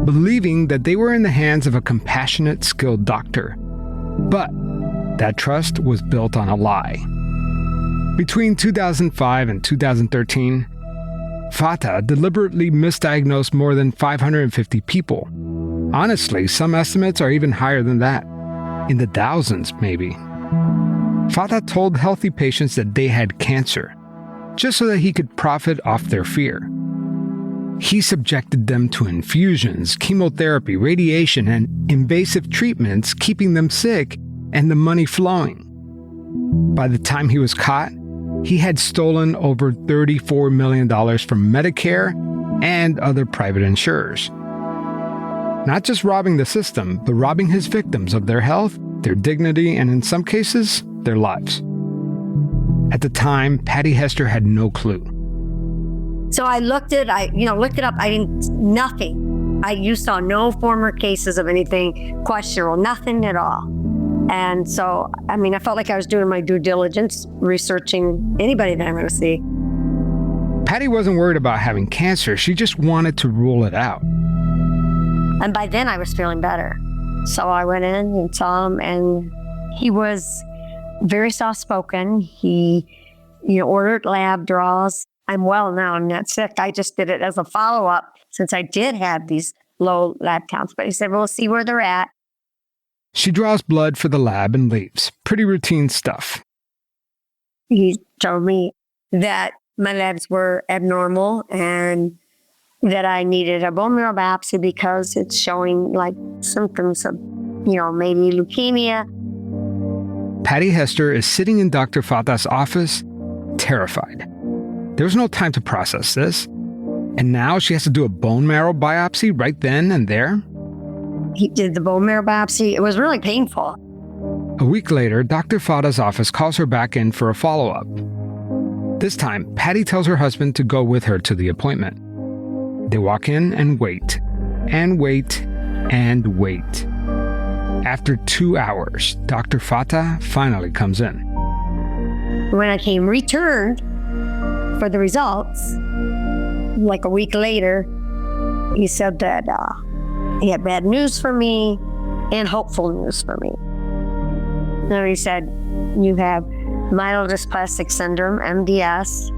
Speaker 3: believing that they were in the hands of a compassionate, skilled doctor. But that trust was built on a lie. Between 2005 and 2013, Fatah deliberately misdiagnosed more than 550 people. Honestly, some estimates are even higher than that, in the thousands maybe. Fatah told healthy patients that they had cancer, just so that he could profit off their fear. He subjected them to infusions, chemotherapy, radiation, and invasive treatments, keeping them sick and the money flowing. By the time he was caught, he had stolen over $34 million from Medicare and other private insurers. Not just robbing the system, but robbing his victims of their health, their dignity, and in some cases, their lives. At the time, Patty Hester had no clue.
Speaker 13: So I looked it up. Nothing. You saw no former cases of anything questionable, nothing at all. And so, I felt like I was doing my due diligence, researching anybody that I'm going to see.
Speaker 3: Patty wasn't worried about having cancer. She just wanted to rule it out.
Speaker 13: And by then I was feeling better. So I went in and saw him, and he was very soft-spoken. He, ordered lab draws. I'm well now. I'm not sick. I just did it as a follow-up since I did have these low lab counts. But he said, we'll see where they're at.
Speaker 3: She draws blood for the lab and leaves. Pretty routine stuff.
Speaker 13: He told me that my labs were abnormal and that I needed a bone marrow biopsy because it's showing like symptoms of, maybe leukemia.
Speaker 3: Patty Hester is sitting in Dr. Fatah's office, terrified. There was no time to process this. And now she has to do a bone marrow biopsy right then and there?
Speaker 13: He did the bone marrow biopsy. It was really painful.
Speaker 3: A week later, Dr. Fatah's office calls her back in for a follow-up. This time, Patty tells her husband to go with her to the appointment. They walk in and wait, and wait, and wait. After 2 hours, Dr. Fatah finally comes in.
Speaker 13: When I came returned for the results, like a week later, he said that he had bad news for me and hopeful news for me. And he said, you have myelodysplastic syndrome, MDS.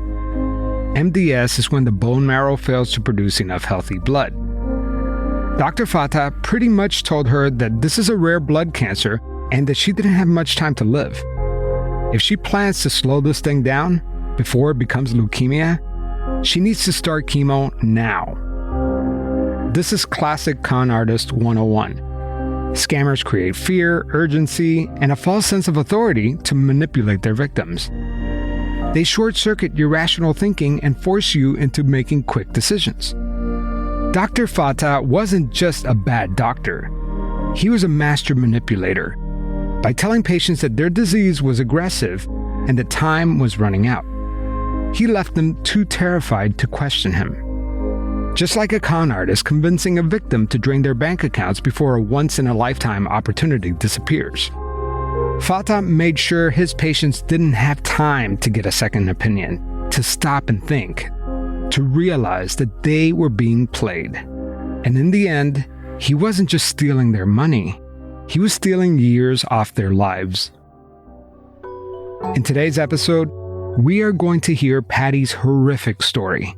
Speaker 3: MDS is when the bone marrow fails to produce enough healthy blood. Dr. Fatah pretty much told her that this is a rare blood cancer and that she didn't have much time to live. If she plans to slow this thing down before it becomes leukemia, she needs to start chemo now. This is classic con artist 101. Scammers create fear, urgency, and a false sense of authority to manipulate their victims. They short-circuit your rational thinking and force you into making quick decisions. Dr. Fatah wasn't just a bad doctor. He was a master manipulator. By telling patients that their disease was aggressive and that time was running out, he left them too terrified to question him. Just like a con artist convincing a victim to drain their bank accounts before a once-in-a-lifetime opportunity disappears. Fatah made sure his patients didn't have time to get a second opinion, to stop and think, to realize that they were being played. And in the end, he wasn't just stealing their money, he was stealing years off their lives. In today's episode, we are going to hear Patty's horrific story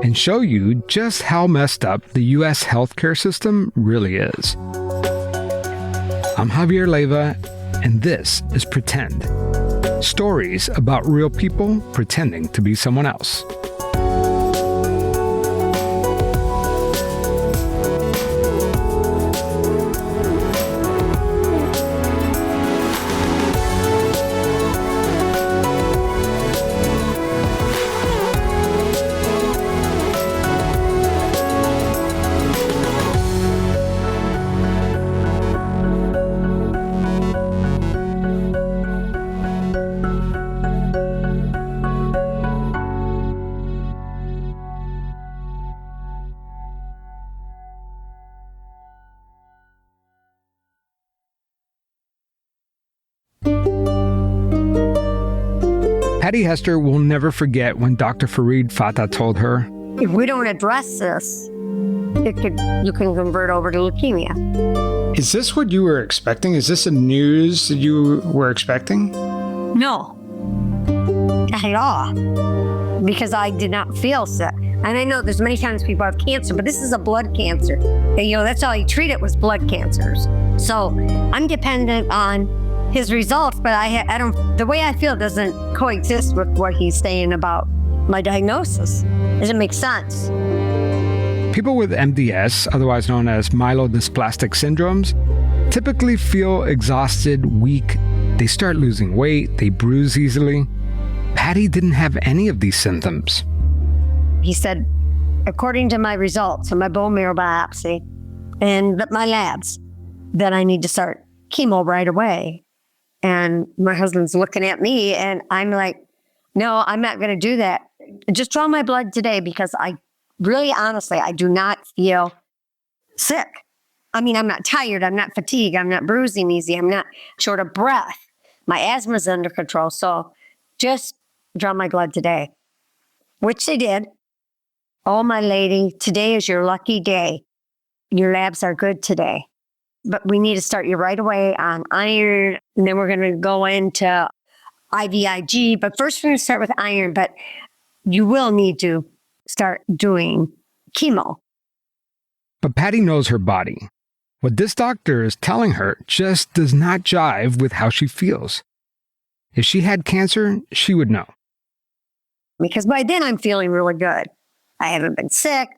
Speaker 3: and show you just how messed up the U.S. healthcare system really is. I'm Javier Leiva, and this is Pretend. Stories about real people pretending to be someone else. Patty Hester will never forget when Dr. Farid Fatah told her,
Speaker 13: if we don't address this, you can convert over to leukemia.
Speaker 3: Is this what you were expecting? Is this the news that you were expecting?
Speaker 13: No, not at all, because I did not feel sick. And I know there's many times people have cancer, but this is a blood cancer. And, that's all you treat it was blood cancers. So I'm dependent on his results, but I don't. The way I feel doesn't coexist with what he's saying about my diagnosis. Doesn't make sense.
Speaker 3: People with MDS, otherwise known as myelodysplastic syndromes, typically feel exhausted, weak. They start losing weight, they bruise easily. Patty didn't have any of these symptoms.
Speaker 13: He said, according to my results of my bone marrow biopsy and my labs, that I need to start chemo right away. And my husband's looking at me and I'm like, no, I'm not going to do that. Just draw my blood today because I really, honestly, I do not feel sick. I mean, I'm not tired. I'm not fatigued. I'm not bruising easy. I'm not short of breath. My asthma's under control. So just draw my blood today, which they did. Oh, my lady, today is your lucky day. Your labs are good today. But we need to start you right away on iron, and then we're going to go into IVIG. But first, we're going to start with iron, but you will need to start doing chemo.
Speaker 3: But Patty knows her body. What this doctor is telling her just does not jive with how she feels. If she had cancer, she would know.
Speaker 13: Because by then I'm feeling really good. I haven't been sick.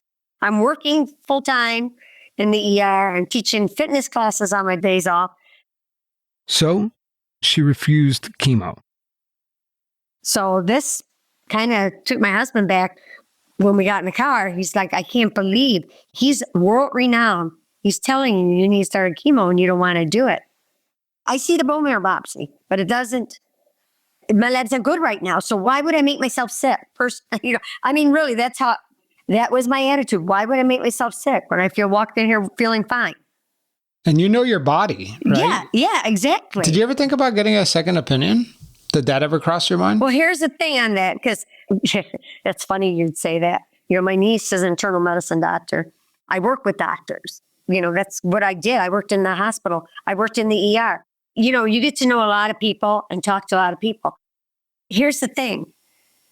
Speaker 13: I'm working full time in the ER and teaching fitness classes on my days off.
Speaker 3: So she refused chemo.
Speaker 13: So this kind of took my husband back when we got in the car. He's like, I can't believe he's world renowned. He's telling you need to start chemo and you don't want to do it. I see the bone marrow biopsy, but it doesn't. My labs are good right now. So why would I make myself sick? First, really, that was my attitude. Why would I make myself sick when I walked in here feeling fine?
Speaker 3: And you know your body, right?
Speaker 13: Yeah, exactly.
Speaker 3: Did you ever think about getting a second opinion? Did that ever cross your mind?
Speaker 13: Well, here's the thing on that, because it's funny you'd say that. My niece is an internal medicine doctor. I work with doctors. That's what I did. I worked in the hospital. I worked in the ER. You get to know a lot of people and talk to a lot of people. Here's the thing.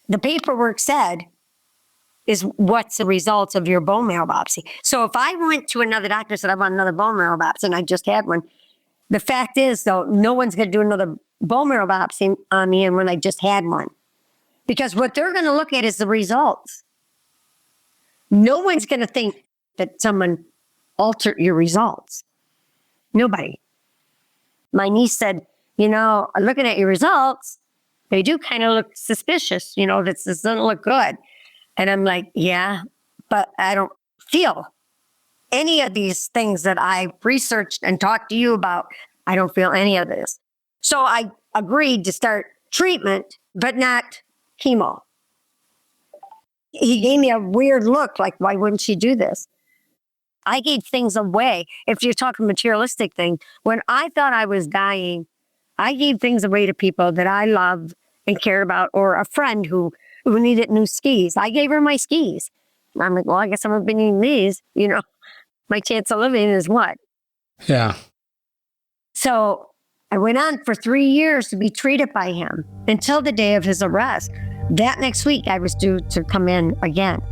Speaker 13: The paperwork said is what's the results of your bone marrow biopsy. So if I went to another doctor and said, I want another bone marrow biopsy, and I just had one, the fact is, though, no one's going to do another bone marrow biopsy on me and when I just had one. Because what they're going to look at is the results. No one's going to think that someone altered your results. Nobody. My niece said, looking at your results, they do kind of look suspicious. This doesn't look good. And I'm like, yeah, but I don't feel any of these things that I researched and talked to you about. I don't feel any of this. So I agreed to start treatment, but not chemo. He gave me a weird look, like, why wouldn't she do this? I gave things away. If you're talking materialistic thing, when I thought I was dying, I gave things away to people that I loved and cared about, or a friend who needed new skis. I gave her my skis. I'm like, well, I guess I'm going to be needing these. My chance of living is what?
Speaker 3: Yeah.
Speaker 13: So I went on for 3 years to be treated by him until the day of his arrest. That next week, I was due to come in again.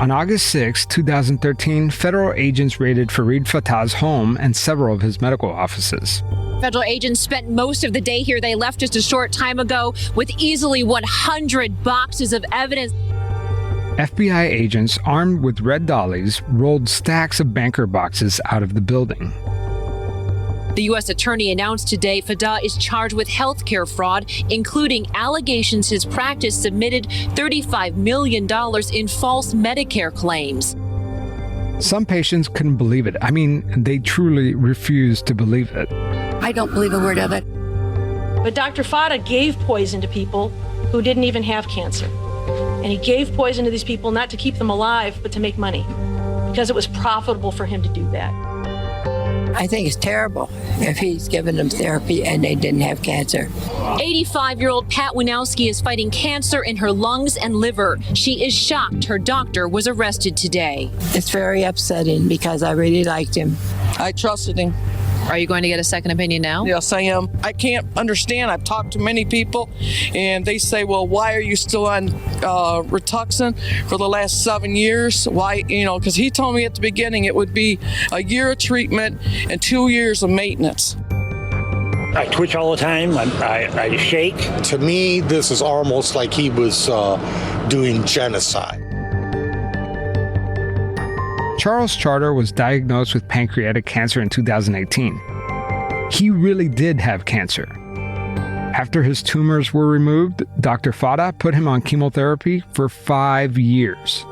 Speaker 3: On August 6, 2013, federal agents raided Farid Fattah's home and several of his medical offices.
Speaker 14: Federal agents spent most of the day here. They left just a short time ago with easily 100 boxes of evidence.
Speaker 3: FBI agents armed with red dollies rolled stacks of banker boxes out of the building.
Speaker 14: The U.S. attorney announced today Fattah is charged with healthcare fraud, including allegations his practice submitted $35 million in false Medicare claims.
Speaker 3: Some patients couldn't believe it. They truly refused to believe it.
Speaker 15: I don't believe a word of it.
Speaker 10: But Dr. Fattah gave poison to people who didn't even have cancer. And he gave poison to these people not to keep them alive, but to make money, because it was profitable for him to do that.
Speaker 15: I think it's terrible if he's given them therapy and they didn't have cancer.
Speaker 14: 85-year-old Pat Winowski is fighting cancer in her lungs and liver. She is shocked her doctor was arrested today.
Speaker 15: It's very upsetting because I really liked him.
Speaker 16: I trusted him.
Speaker 14: Are you going to get a second opinion now?
Speaker 16: Yes, I am. I can't understand. I've talked to many people, and they say, well, why are you still on Rituxan for the last 7 years? Why, because he told me at the beginning it would be a year of treatment and 2 years of maintenance.
Speaker 17: I twitch all the time. I shake.
Speaker 18: To me, this is almost like he was doing genocide.
Speaker 3: Charles Charter was diagnosed with pancreatic cancer in 2018. He really did have cancer. After his tumors were removed, Dr. Fattah put him on chemotherapy for 5 years.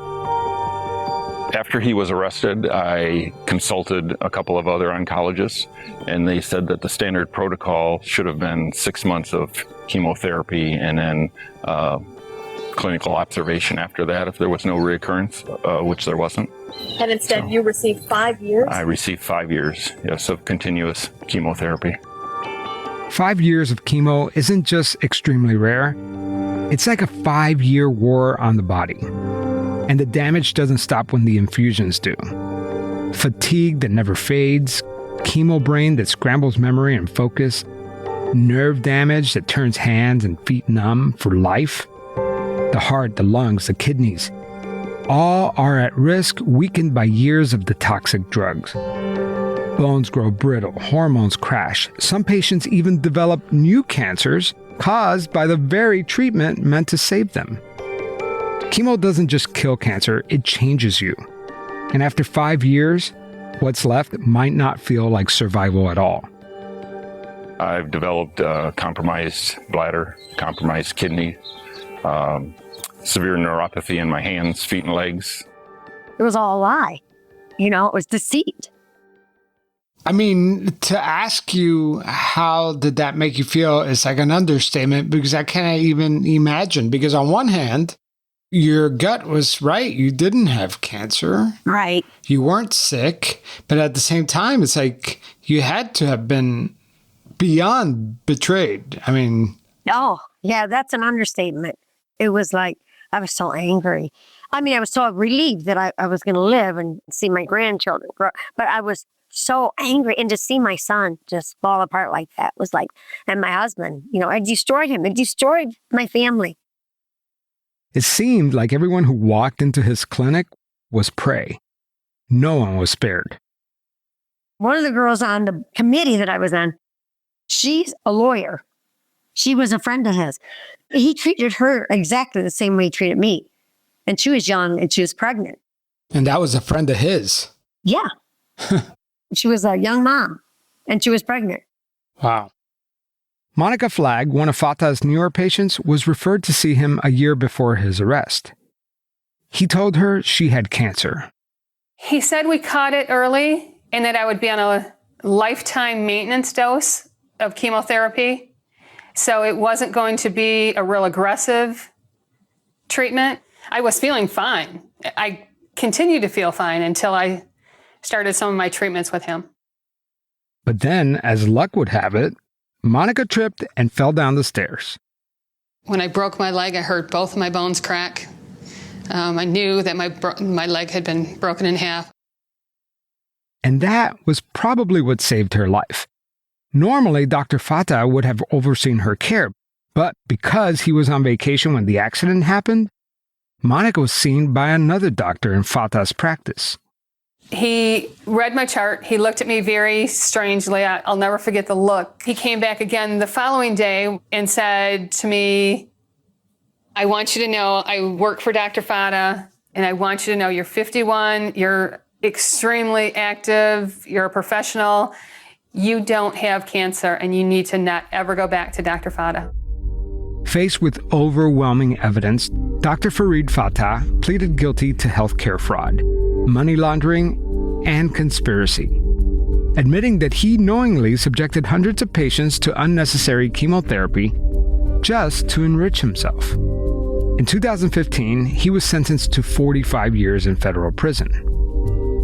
Speaker 19: After he was arrested, I consulted a couple of other oncologists, and they said that the standard protocol should have been 6 months of chemotherapy and then clinical observation after that if there was no reoccurrence, which there wasn't.
Speaker 10: And instead, you received 5 years?
Speaker 19: I received 5 years, yes, of continuous chemotherapy.
Speaker 3: 5 years of chemo isn't just extremely rare. It's like a 5-year war on the body. And the damage doesn't stop when the infusions do. Fatigue that never fades, chemo brain that scrambles memory and focus, nerve damage that turns hands and feet numb for life. The heart, the lungs, the kidneys, all are at risk, weakened by years of the toxic drugs. Bones grow brittle, hormones crash. Some patients even develop new cancers caused by the very treatment meant to save them. Chemo doesn't just kill cancer, it changes you. And after 5 years, what's left might not feel like survival at all.
Speaker 19: I've developed a compromised bladder, compromised kidney, severe neuropathy in my hands, feet, and legs.
Speaker 13: It was all a lie. You know, it was deceit.
Speaker 3: I mean, to ask you how did that make you feel is like an understatement, because I can't even imagine. Because on one hand, your gut was right. You didn't have cancer.
Speaker 13: Right.
Speaker 3: You weren't sick. But at the same time, it's like you had to have been beyond betrayed. I mean.
Speaker 13: Oh, yeah, that's an understatement. It was like, I was so angry. I mean, I was so relieved that I was going to live and see my grandchildren grow. But I was so angry. And to see my son just fall apart like that was like, and my husband, you know, I destroyed him. It destroyed my family.
Speaker 3: It seemed like everyone who walked into his clinic was prey. No one was spared.
Speaker 13: One of the girls on the committee that I was on, she's a lawyer. She was a friend of his. He treated her exactly the same way he treated me. And she was young and she was pregnant.
Speaker 3: And that was a friend of his.
Speaker 13: Yeah. She was a young mom and she was pregnant.
Speaker 3: Wow. Monica Flagg, one of Fatah's newer patients, was referred to see him a year before his arrest. He told her she had cancer.
Speaker 20: He said we caught it early and that I would be on a lifetime maintenance dose of chemotherapy. So it wasn't going to be a real aggressive treatment. I was feeling fine. I continued to feel fine until I started some of my treatments with him.
Speaker 3: But then, as luck would have it, Monica tripped and fell down the stairs.
Speaker 20: When I broke my leg, I heard both of my bones crack. I knew that my leg had been broken in half.
Speaker 3: And that was probably what saved her life. Normally, Dr. Fatah would have overseen her care, but because he was on vacation when the accident happened, Monica was seen by another doctor in Fatah's practice.
Speaker 20: He read my chart. He looked at me very strangely. I'll never forget the look. He came back again the following day and said to me, I want you to know I work for Dr. Fatah, and I want you to know you're 51, you're extremely active, you're a professional, you don't have cancer, and you need to not ever go back to Dr. Fatah.
Speaker 3: Faced with overwhelming evidence, Dr. Farid Fatah pleaded guilty to healthcare fraud, money laundering, and conspiracy, admitting that he knowingly subjected hundreds of patients to unnecessary chemotherapy just to enrich himself. In 2015, he was sentenced to 45 years in federal prison.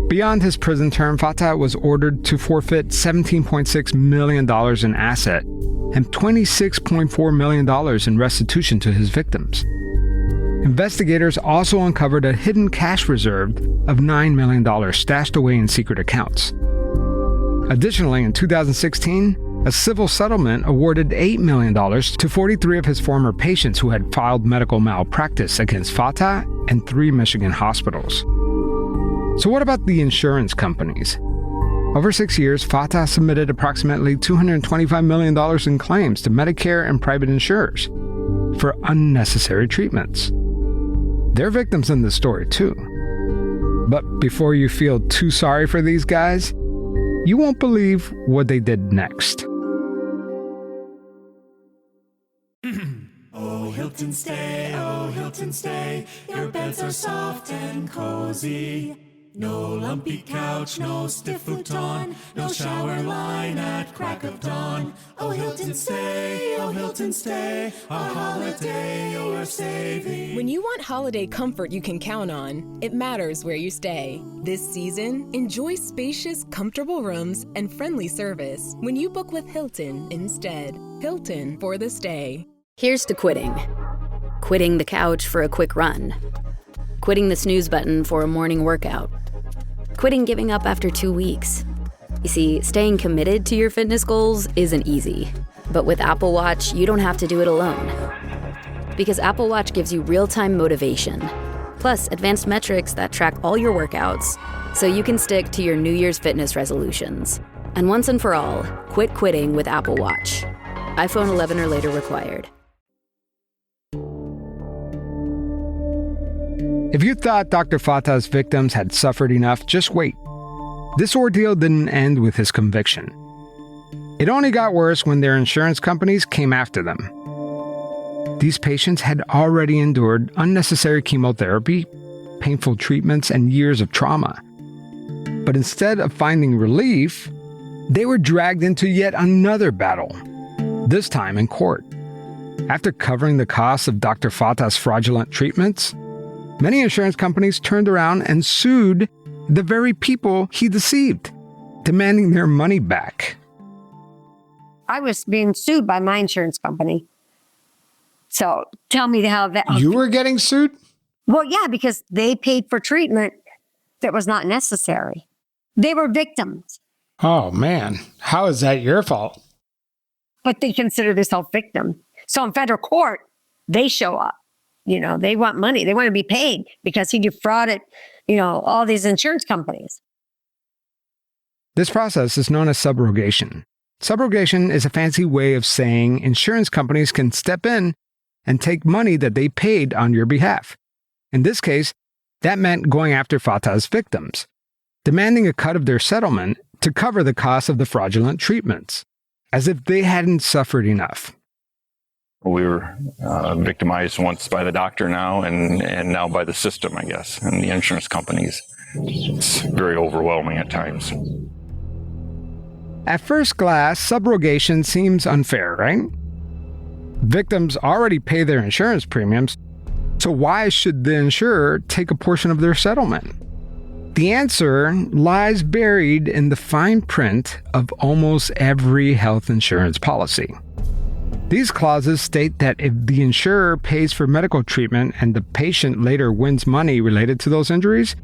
Speaker 3: Beyond his prison term, Fatah was ordered to forfeit $17.6 million in asset and $26.4 million in restitution to his victims. Investigators also uncovered a hidden cash reserve of $9 million stashed away in secret accounts. Additionally, in 2016, a civil settlement awarded $8 million to 43 of his former patients who had filed medical malpractice against Fatah and 3 Michigan hospitals. So what about the insurance companies? Over 6 years, Fatah submitted approximately $225 million in claims to Medicare and private insurers for unnecessary treatments. They're victims in this story too. But before you feel too sorry for these guys, you won't believe what they did next.
Speaker 21: Oh, Hilton stay, your beds are soft and cozy. No lumpy couch, no stiff futon, no shower line at crack of dawn. Oh, Hilton stay, a holiday you're saving.
Speaker 22: When you want holiday comfort you can count on, it matters where you stay. This season, enjoy spacious, comfortable rooms and friendly service when you book with Hilton instead. Hilton for the stay.
Speaker 23: Here's to quitting. Quitting the couch for a quick run. Quitting the snooze button for a morning workout. Quitting giving up after 2 weeks. You see, staying committed to your fitness goals isn't easy. But with Apple Watch, you don't have to do it alone. Because Apple Watch gives you real-time motivation, plus advanced metrics that track all your workouts, so you can stick to your New Year's fitness resolutions. And once and for all, quit quitting with Apple Watch. iPhone 11 or later required.
Speaker 3: If you thought Dr. Fatah's victims had suffered enough, just wait. This ordeal didn't end with his conviction. It only got worse when their insurance companies came after them. These patients had already endured unnecessary chemotherapy, painful treatments, and years of trauma. But instead of finding relief, they were dragged into yet another battle, this time in court. After covering the costs of Dr. Fatah's fraudulent treatments, many insurance companies turned around and sued the very people he deceived, demanding their money back.
Speaker 13: I was being sued by my insurance company. So tell me how that...
Speaker 3: You were getting sued?
Speaker 13: Well, yeah, because they paid for treatment that was not necessary. They were victims.
Speaker 3: Oh, man. How is that your fault?
Speaker 13: But they consider themselves victim. So in federal court, they show up. You know, they want money. They want to be paid because he defrauded, all these insurance companies.
Speaker 3: This process is known as subrogation. Subrogation is a fancy way of saying insurance companies can step in and take money that they paid on your behalf. In this case, that meant going after Fatah's victims, demanding a cut of their settlement to cover the cost of the fraudulent treatments, as if they hadn't suffered enough.
Speaker 19: We were victimized once by the doctor now and now by the system, I guess, and the insurance companies. It's very overwhelming at times.
Speaker 3: At first glance, subrogation seems unfair, right? Victims already pay their insurance premiums, so why should the insurer take a portion of their settlement? The answer lies buried in the fine print of almost every health insurance policy. These clauses state that if the insurer pays for medical treatment and the patient later wins money related to those injuries,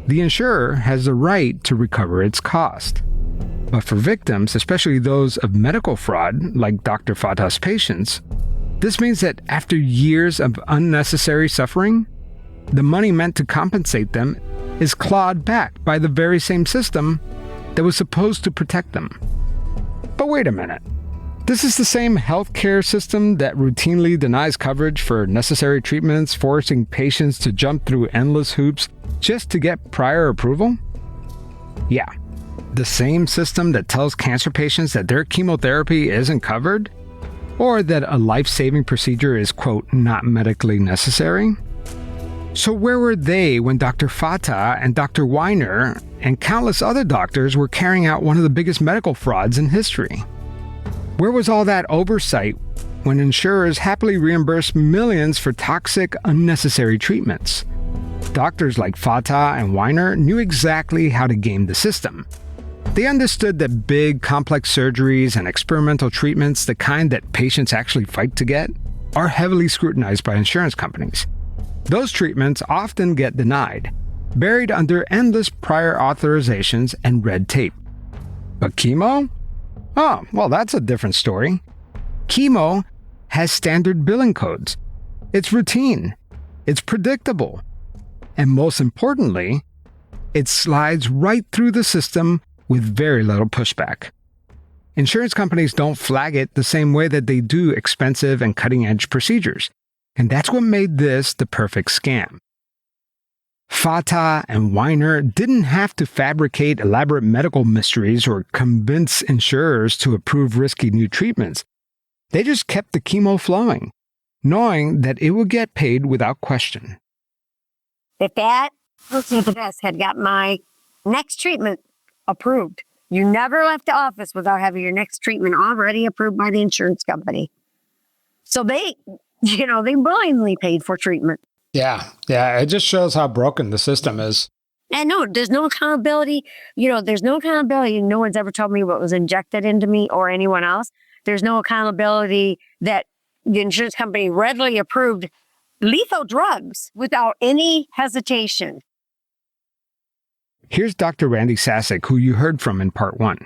Speaker 3: the insurer has the right to recover its cost. But for victims, especially those of medical fraud, like Dr. Fatah's patients, this means that after years of unnecessary suffering, the money meant to compensate them is clawed back by the very same system that was supposed to protect them. But wait a minute. This is the same healthcare system that routinely denies coverage for necessary treatments, forcing patients to jump through endless hoops just to get prior approval? Yeah, the same system that tells cancer patients that their chemotherapy isn't covered, or that a life-saving procedure is, quote, not medically necessary. So where were they when Dr. Fatah and Dr. Weiner and countless other doctors were carrying out one of the biggest medical frauds in history? Where was all that oversight when insurers happily reimbursed millions for toxic, unnecessary treatments? Doctors like Fatah and Weiner knew exactly how to game the system. They understood that big, complex surgeries and experimental treatments, the kind that patients actually fight to get, are heavily scrutinized by insurance companies. Those treatments often get denied, buried under endless prior authorizations and red tape. But chemo? Oh, well, that's a different story. Chemo has standard billing codes. It's routine. It's predictable. And most importantly, it slides right through the system with very little pushback. Insurance companies don't flag it the same way that they do expensive and cutting-edge procedures. And that's what made this the perfect scam. Fatah and Weiner didn't have to fabricate elaborate medical mysteries or convince insurers to approve risky new treatments. They just kept the chemo flowing, knowing that it would get paid without question.
Speaker 13: If that person at the desk had got my next treatment approved, you never left the office without having your next treatment already approved by the insurance company. So they willingly paid for treatment.
Speaker 3: Yeah, it just shows how broken the system is.
Speaker 13: And no, there's no accountability. There's no accountability. No one's ever told me what was injected into me or anyone else. There's no accountability that the insurance company readily approved lethal drugs without any hesitation.
Speaker 3: Here's Dr. Randy Sasek, who you heard from in part 1.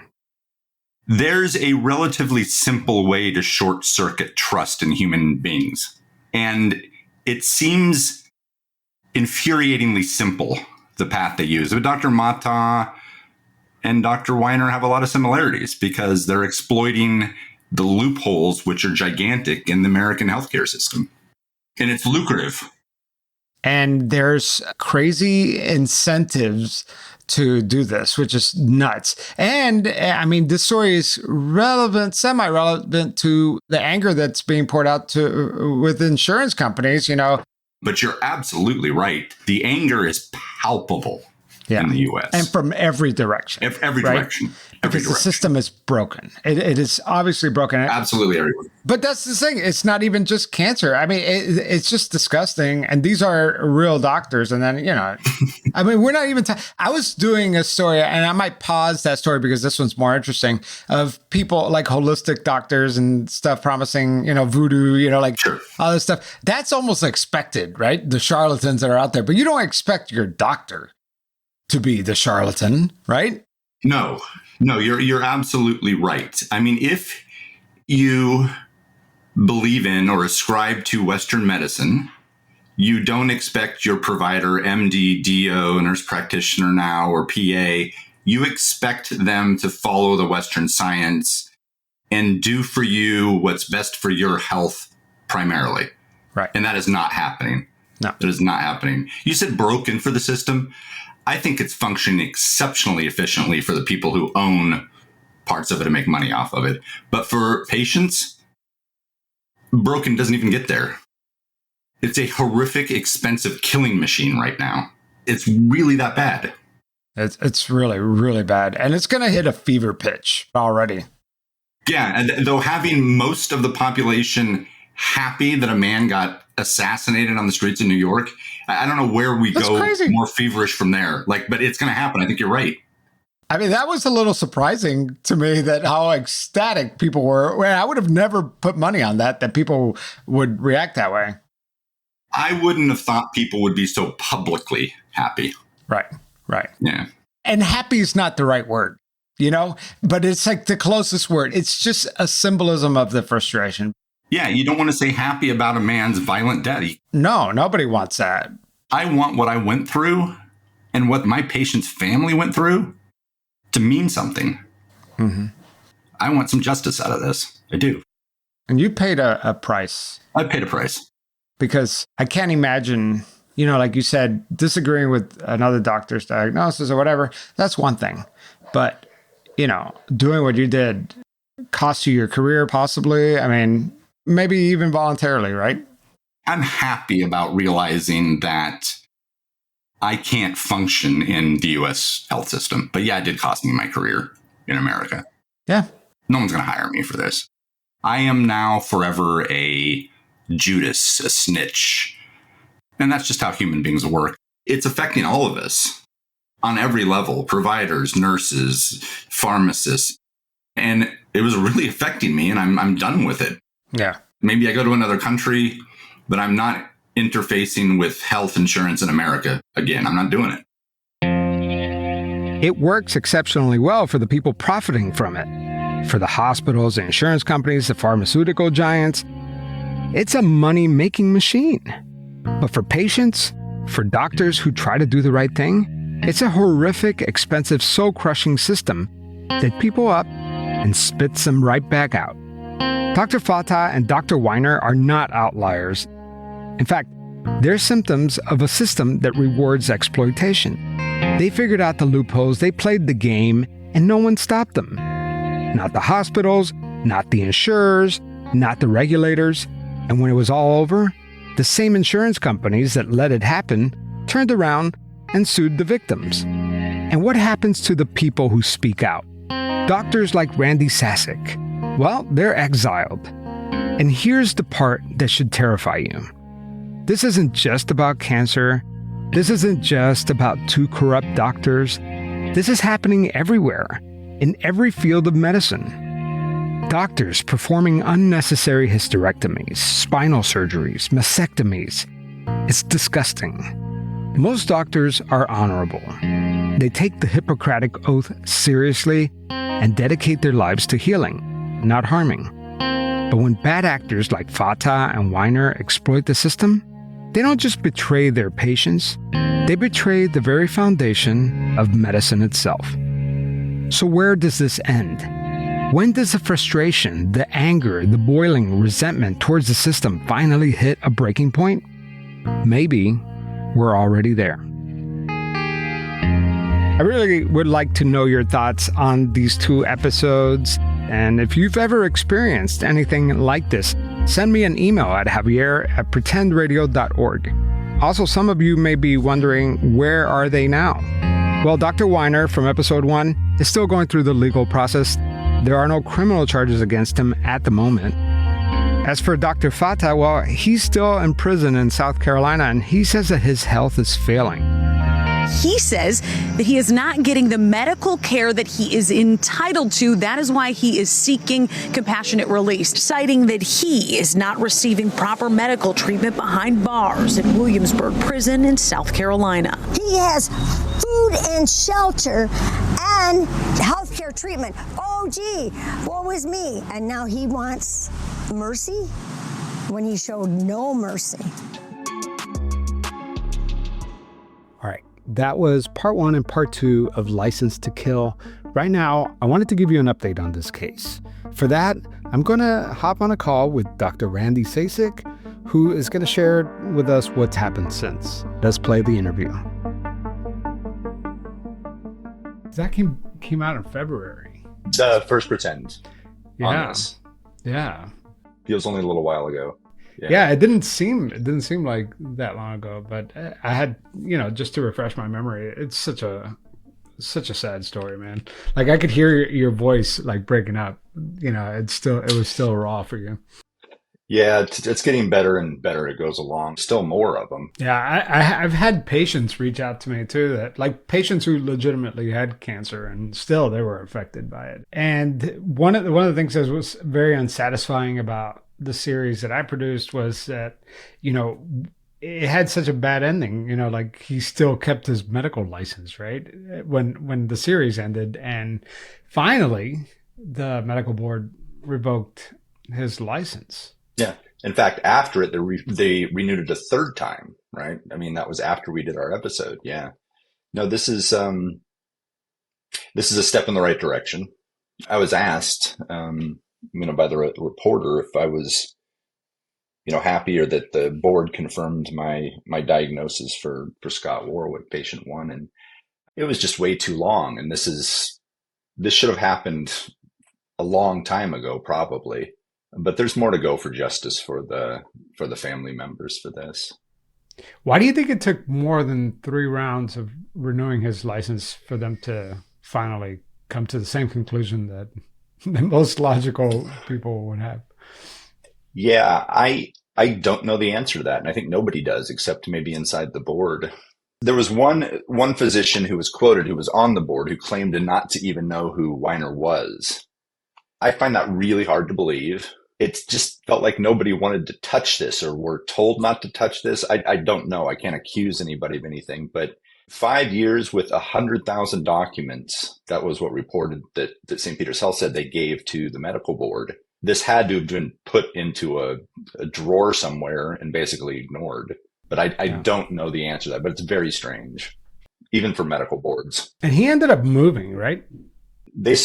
Speaker 4: There's a relatively simple way to short-circuit trust in human beings. And it seems infuriatingly simple, the path they use. But Dr. Mata and Dr. Weiner have a lot of similarities because they're exploiting the loopholes, which are gigantic in the American healthcare system. And it's lucrative.
Speaker 3: And there's crazy incentives to do this, which is nuts. And I mean, this story is relevant, semi-relevant to the anger that's being poured out to with insurance companies, you know.
Speaker 4: But you're absolutely right. The anger is palpable in the U.S.
Speaker 3: And from every direction.
Speaker 4: Every direction.
Speaker 3: Because the system is broken. It is obviously broken.
Speaker 4: Absolutely everywhere.
Speaker 3: But that's the thing. It's not even just cancer. I mean, it's just disgusting. And these are real doctors. And then, you know, I mean, we're not even... I was doing a story, and I might pause that story because this one's more interesting, of people like holistic doctors and stuff promising, you know, voodoo, you know, like all this stuff. That's almost expected, right? The charlatans that are out there. But you don't expect your doctor to be the charlatan, right?
Speaker 4: No, you're absolutely right. I mean, if you believe in or ascribe to Western medicine, you don't expect your provider, MD, DO, nurse practitioner now, or PA, you expect them to follow the Western science and do for you what's best for your health primarily.
Speaker 3: Right.
Speaker 4: And that is not happening.
Speaker 3: No.
Speaker 4: That is not happening. You said broken for the system. I think it's functioning exceptionally efficiently for the people who own parts of it and make money off of it. But for patients, broken doesn't even get there. It's a horrific, expensive killing machine right now. It's really that bad.
Speaker 3: It's really, really bad. And it's going to hit a fever pitch already.
Speaker 4: Yeah, and though having most of the population happy that a man got assassinated on the streets of New York, I don't know where we go more feverish from there. But it's going to happen. I think you're right.
Speaker 3: I mean, that was a little surprising to me, that how ecstatic people were. Well, I would have never put money on that people would react that way.
Speaker 4: I wouldn't have thought people would be so publicly happy.
Speaker 3: Right.
Speaker 4: Yeah.
Speaker 3: And happy is not the right word, you know, but it's like the closest word. It's just a symbolism of the frustration.
Speaker 4: Yeah, you don't want to say happy about a man's violent death.
Speaker 3: No, nobody wants that.
Speaker 4: I want what I went through and what my patient's family went through to mean something.
Speaker 3: Mm-hmm.
Speaker 4: I want some justice out of this. I do.
Speaker 3: And you paid a price.
Speaker 4: I paid a price.
Speaker 3: Because I can't imagine, you know, like you said, disagreeing with another doctor's diagnosis or whatever. That's one thing. But, you know, doing what you did cost you your career, possibly. I mean, maybe even voluntarily, right?
Speaker 4: I'm happy about realizing that I can't function in the U.S. health system. But yeah, it did cost me my career in America.
Speaker 3: Yeah.
Speaker 4: No one's going to hire me for this. I am now forever a Judas, a snitch. And that's just how human beings work. It's affecting all of us on every level, providers, nurses, pharmacists. And it was really affecting me, and I'm done with it.
Speaker 3: Yeah.
Speaker 4: Maybe I go to another country, but I'm not interfacing with health insurance in America again. I'm not doing it.
Speaker 3: It works exceptionally well for the people profiting from it. For the hospitals, the insurance companies, the pharmaceutical giants. It's a money-making machine. But for patients, for doctors who try to do the right thing, it's a horrific, expensive, soul-crushing system that people up and spits them right back out. Dr. Fattah and Dr. Weiner are not outliers. In fact, they're symptoms of a system that rewards exploitation. They figured out the loopholes, they played the game, and no one stopped them. Not the hospitals, not the insurers, not the regulators. And when it was all over, the same insurance companies that let it happen turned around and sued the victims. And what happens to the people who speak out? Doctors like Randy Sasek. Well, they're exiled. And here's the part that should terrify you. This isn't just about cancer. This isn't just about two corrupt doctors. This is happening everywhere, in every field of medicine. Doctors performing unnecessary hysterectomies, spinal surgeries, mastectomies. It's disgusting. Most doctors are honorable. They take the Hippocratic Oath seriously and dedicate their lives to healing, not harming. But when bad actors like Fattah and Weiner exploit the system, they don't just betray their patients, they betray the very foundation of medicine itself. So where does this end? When does the frustration, the anger, the boiling resentment towards the system finally hit a breaking point? Maybe we're already there. I really would like to know your thoughts on these 2 episodes. And if you've ever experienced anything like this, send me an email at javier@pretendradio.org. Also, some of you may be wondering, where are they now? Well, Dr. Weiner from episode 1 is still going through the legal process. There are no criminal charges against him at the moment. As for Dr. Fattah, well, he's still in prison in South Carolina, and he says that his health is failing.
Speaker 1: He says that he is not getting the medical care that he is entitled to. That is why he is seeking compassionate release, citing that he is not receiving proper medical treatment behind bars at Williamsburg Prison in South Carolina.
Speaker 2: He has food and shelter and healthcare treatment. Oh, gee, woe is me. And now he wants mercy when he showed no mercy.
Speaker 3: All right. That was part 1 and part 2 of License to Kill. Right now, I wanted to give you an update on this case. For that, I'm going to hop on a call with Dr. Randy Sasek, who is going to share with us what's happened since. Let's play the interview. That came out in February.
Speaker 4: First Pretend.
Speaker 3: Yeah.
Speaker 4: On this.
Speaker 3: Yeah.
Speaker 4: Feels only a little while ago.
Speaker 3: Yeah, it didn't seem like that long ago, but I had, just to refresh my memory, it's such a sad story, man. Like, I could hear your voice like breaking up. It was still raw for you.
Speaker 4: Yeah, it's getting better and better. It goes along. Still more of them.
Speaker 3: Yeah, I've had patients reach out to me too, that like patients who legitimately had cancer and still they were affected by it. And one of the things that was very unsatisfying about the series that I produced was that, it had such a bad ending, like he still kept his medical license, right? When the series ended, and finally the medical board revoked his license.
Speaker 4: Yeah. In fact, after it, they renewed it a 3rd time, right? I mean, that was after we did our episode. Yeah. No, this is a step in the right direction. I was asked, by the reporter if I was, happier that the board confirmed my diagnosis for Scott Warwick, patient 1. And it was just way too long. And this should have happened a long time ago, probably. But there's more to go for justice for the family members for this.
Speaker 3: Why do you think it took more than 3 rounds of renewing his license for them to finally come to the same conclusion that the most logical people would have?
Speaker 4: Yeah, I don't know the answer to that. And I think nobody does, except maybe inside the board. There was one physician who was quoted, who was on the board, who claimed not to even know who Weiner was. I find that really hard to believe. It just felt like nobody wanted to touch this or were told not to touch this. I don't know. I can't accuse anybody of anything, but 5 years with 100,000 documents, that was what reported that St. Peter's Health said they gave to the medical board. This had to have been put into a drawer somewhere and basically ignored. But I don't know the answer to that, but it's very strange, even for medical boards.
Speaker 3: And he ended up moving, right?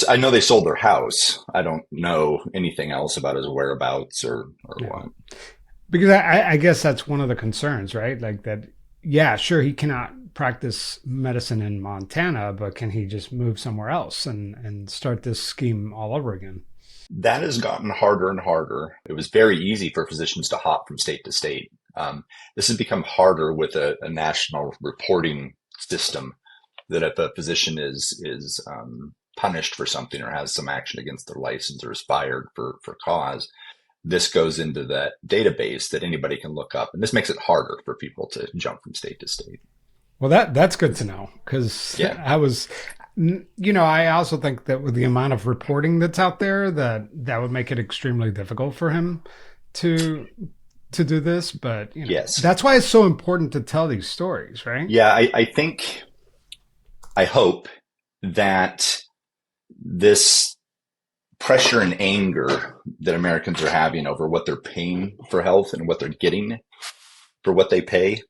Speaker 4: I know they sold their house. I don't know anything else about his whereabouts or what.
Speaker 3: Because I guess that's one of the concerns, right? Like that, yeah, sure, he cannot practice medicine in Montana, but can he just move somewhere else and start this scheme all over again?
Speaker 4: That has gotten harder and harder. It was very easy for physicians to hop from state to state. This has become harder with a national reporting system, that if a physician is punished for something or has some action against their license or is fired for cause, this goes into that database that anybody can look up. And this makes it harder for people to jump from state to state.
Speaker 3: Well, that's good to know, because I also think that with the amount of reporting that's out there, that would make it extremely difficult for him to do this. But
Speaker 4: yes,
Speaker 3: that's why it's so important to tell these stories, right?
Speaker 4: Yeah, I hope that this pressure and anger that Americans are having over what they're paying for health and what they're getting for what they pay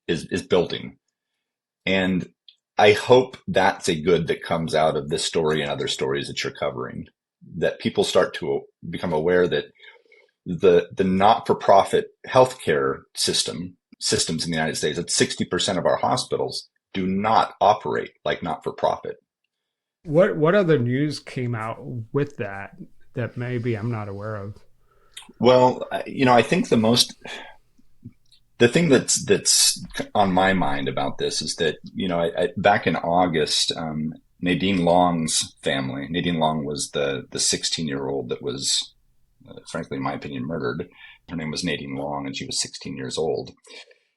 Speaker 4: is building. And I hope that's a good that comes out of this story and other stories that you're covering, that people start to become aware that the not-for-profit healthcare systems in the United States, that 60% of our hospitals do not operate like not-for-profit.
Speaker 3: What other news came out with that maybe I'm not aware of?
Speaker 4: Well, I think the thing that's on my mind about this is that, back in August, Nadine Long's family, Nadine Long was the 16-year-old that was, frankly, in my opinion, murdered. Her name was Nadine Long, and she was 16 years old.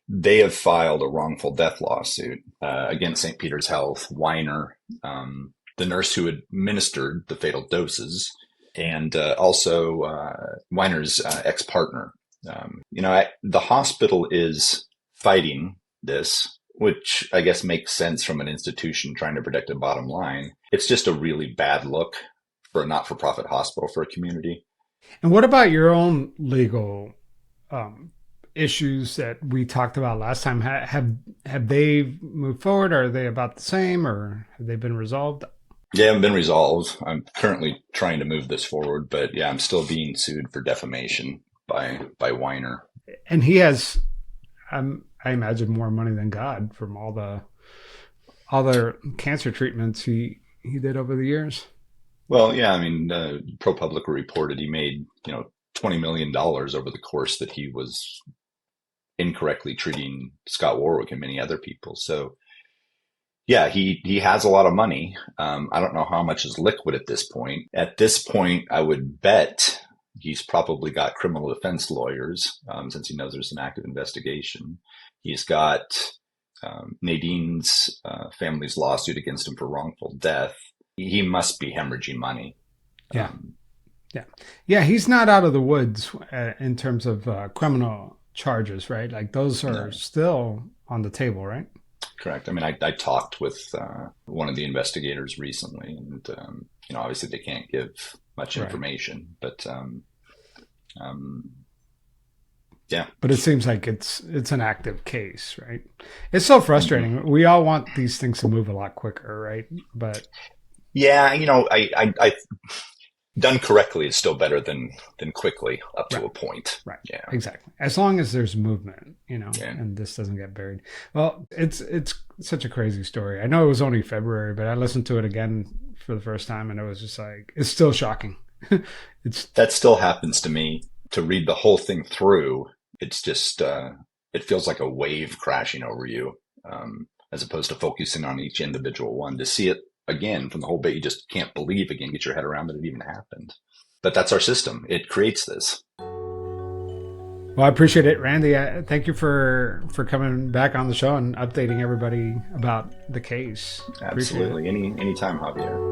Speaker 4: They have filed a wrongful death lawsuit against St. Peter's Health, Weiner, the nurse who administered the fatal doses, and also Weiner's ex-partner. The hospital is fighting this, which I guess makes sense from an institution trying to protect a bottom line. It's just a really bad look for a not-for-profit hospital for a community.
Speaker 3: And what about your own legal issues that we talked about last time? Have they moved forward? Are they about the same, or have they been resolved?
Speaker 4: They haven't been resolved. I'm currently trying to move this forward, but yeah, I'm still being sued for defamation by Weiner.
Speaker 3: And he has, I imagine, more money than God from all the cancer treatments he did over the years.
Speaker 4: Well, yeah, I mean, ProPublica reported he made, $20 million over the course that he was incorrectly treating Scott Warwick and many other people. So, yeah, he has a lot of money. I don't know how much is liquid at this point. At this point, I would bet he's probably got criminal defense lawyers, since he knows there's an active investigation. He's got Nadine's family's lawsuit against him for wrongful death. He must be hemorrhaging money.
Speaker 3: Yeah. Yeah. He's not out of the woods in terms of criminal charges, right? Like those are still on the table, right?
Speaker 4: Correct. I mean, I talked with one of the investigators recently, and obviously they can't give much information, but yeah.
Speaker 3: But it seems like it's an active case, right? It's so frustrating. Mm-hmm. We all want these things to move a lot quicker, right? But
Speaker 4: yeah, I done correctly is still better than quickly up to a point.
Speaker 3: Right.
Speaker 4: Yeah.
Speaker 3: Exactly. As long as there's movement, and this doesn't get buried. Well, it's such a crazy story. I know it was only February, but I listened to it again for the first time, and it was just like, it's still shocking.
Speaker 4: That still happens to me. To read the whole thing through, it's just it feels like a wave crashing over you, as opposed to focusing on each individual one. To see it again from the whole bit, you just can't believe again, get your head around that it even happened. But that's our system. It creates this.
Speaker 3: Well, I appreciate it, Randy. Thank you for coming back on the show and updating everybody about the case.
Speaker 4: Absolutely. Anytime, Javier.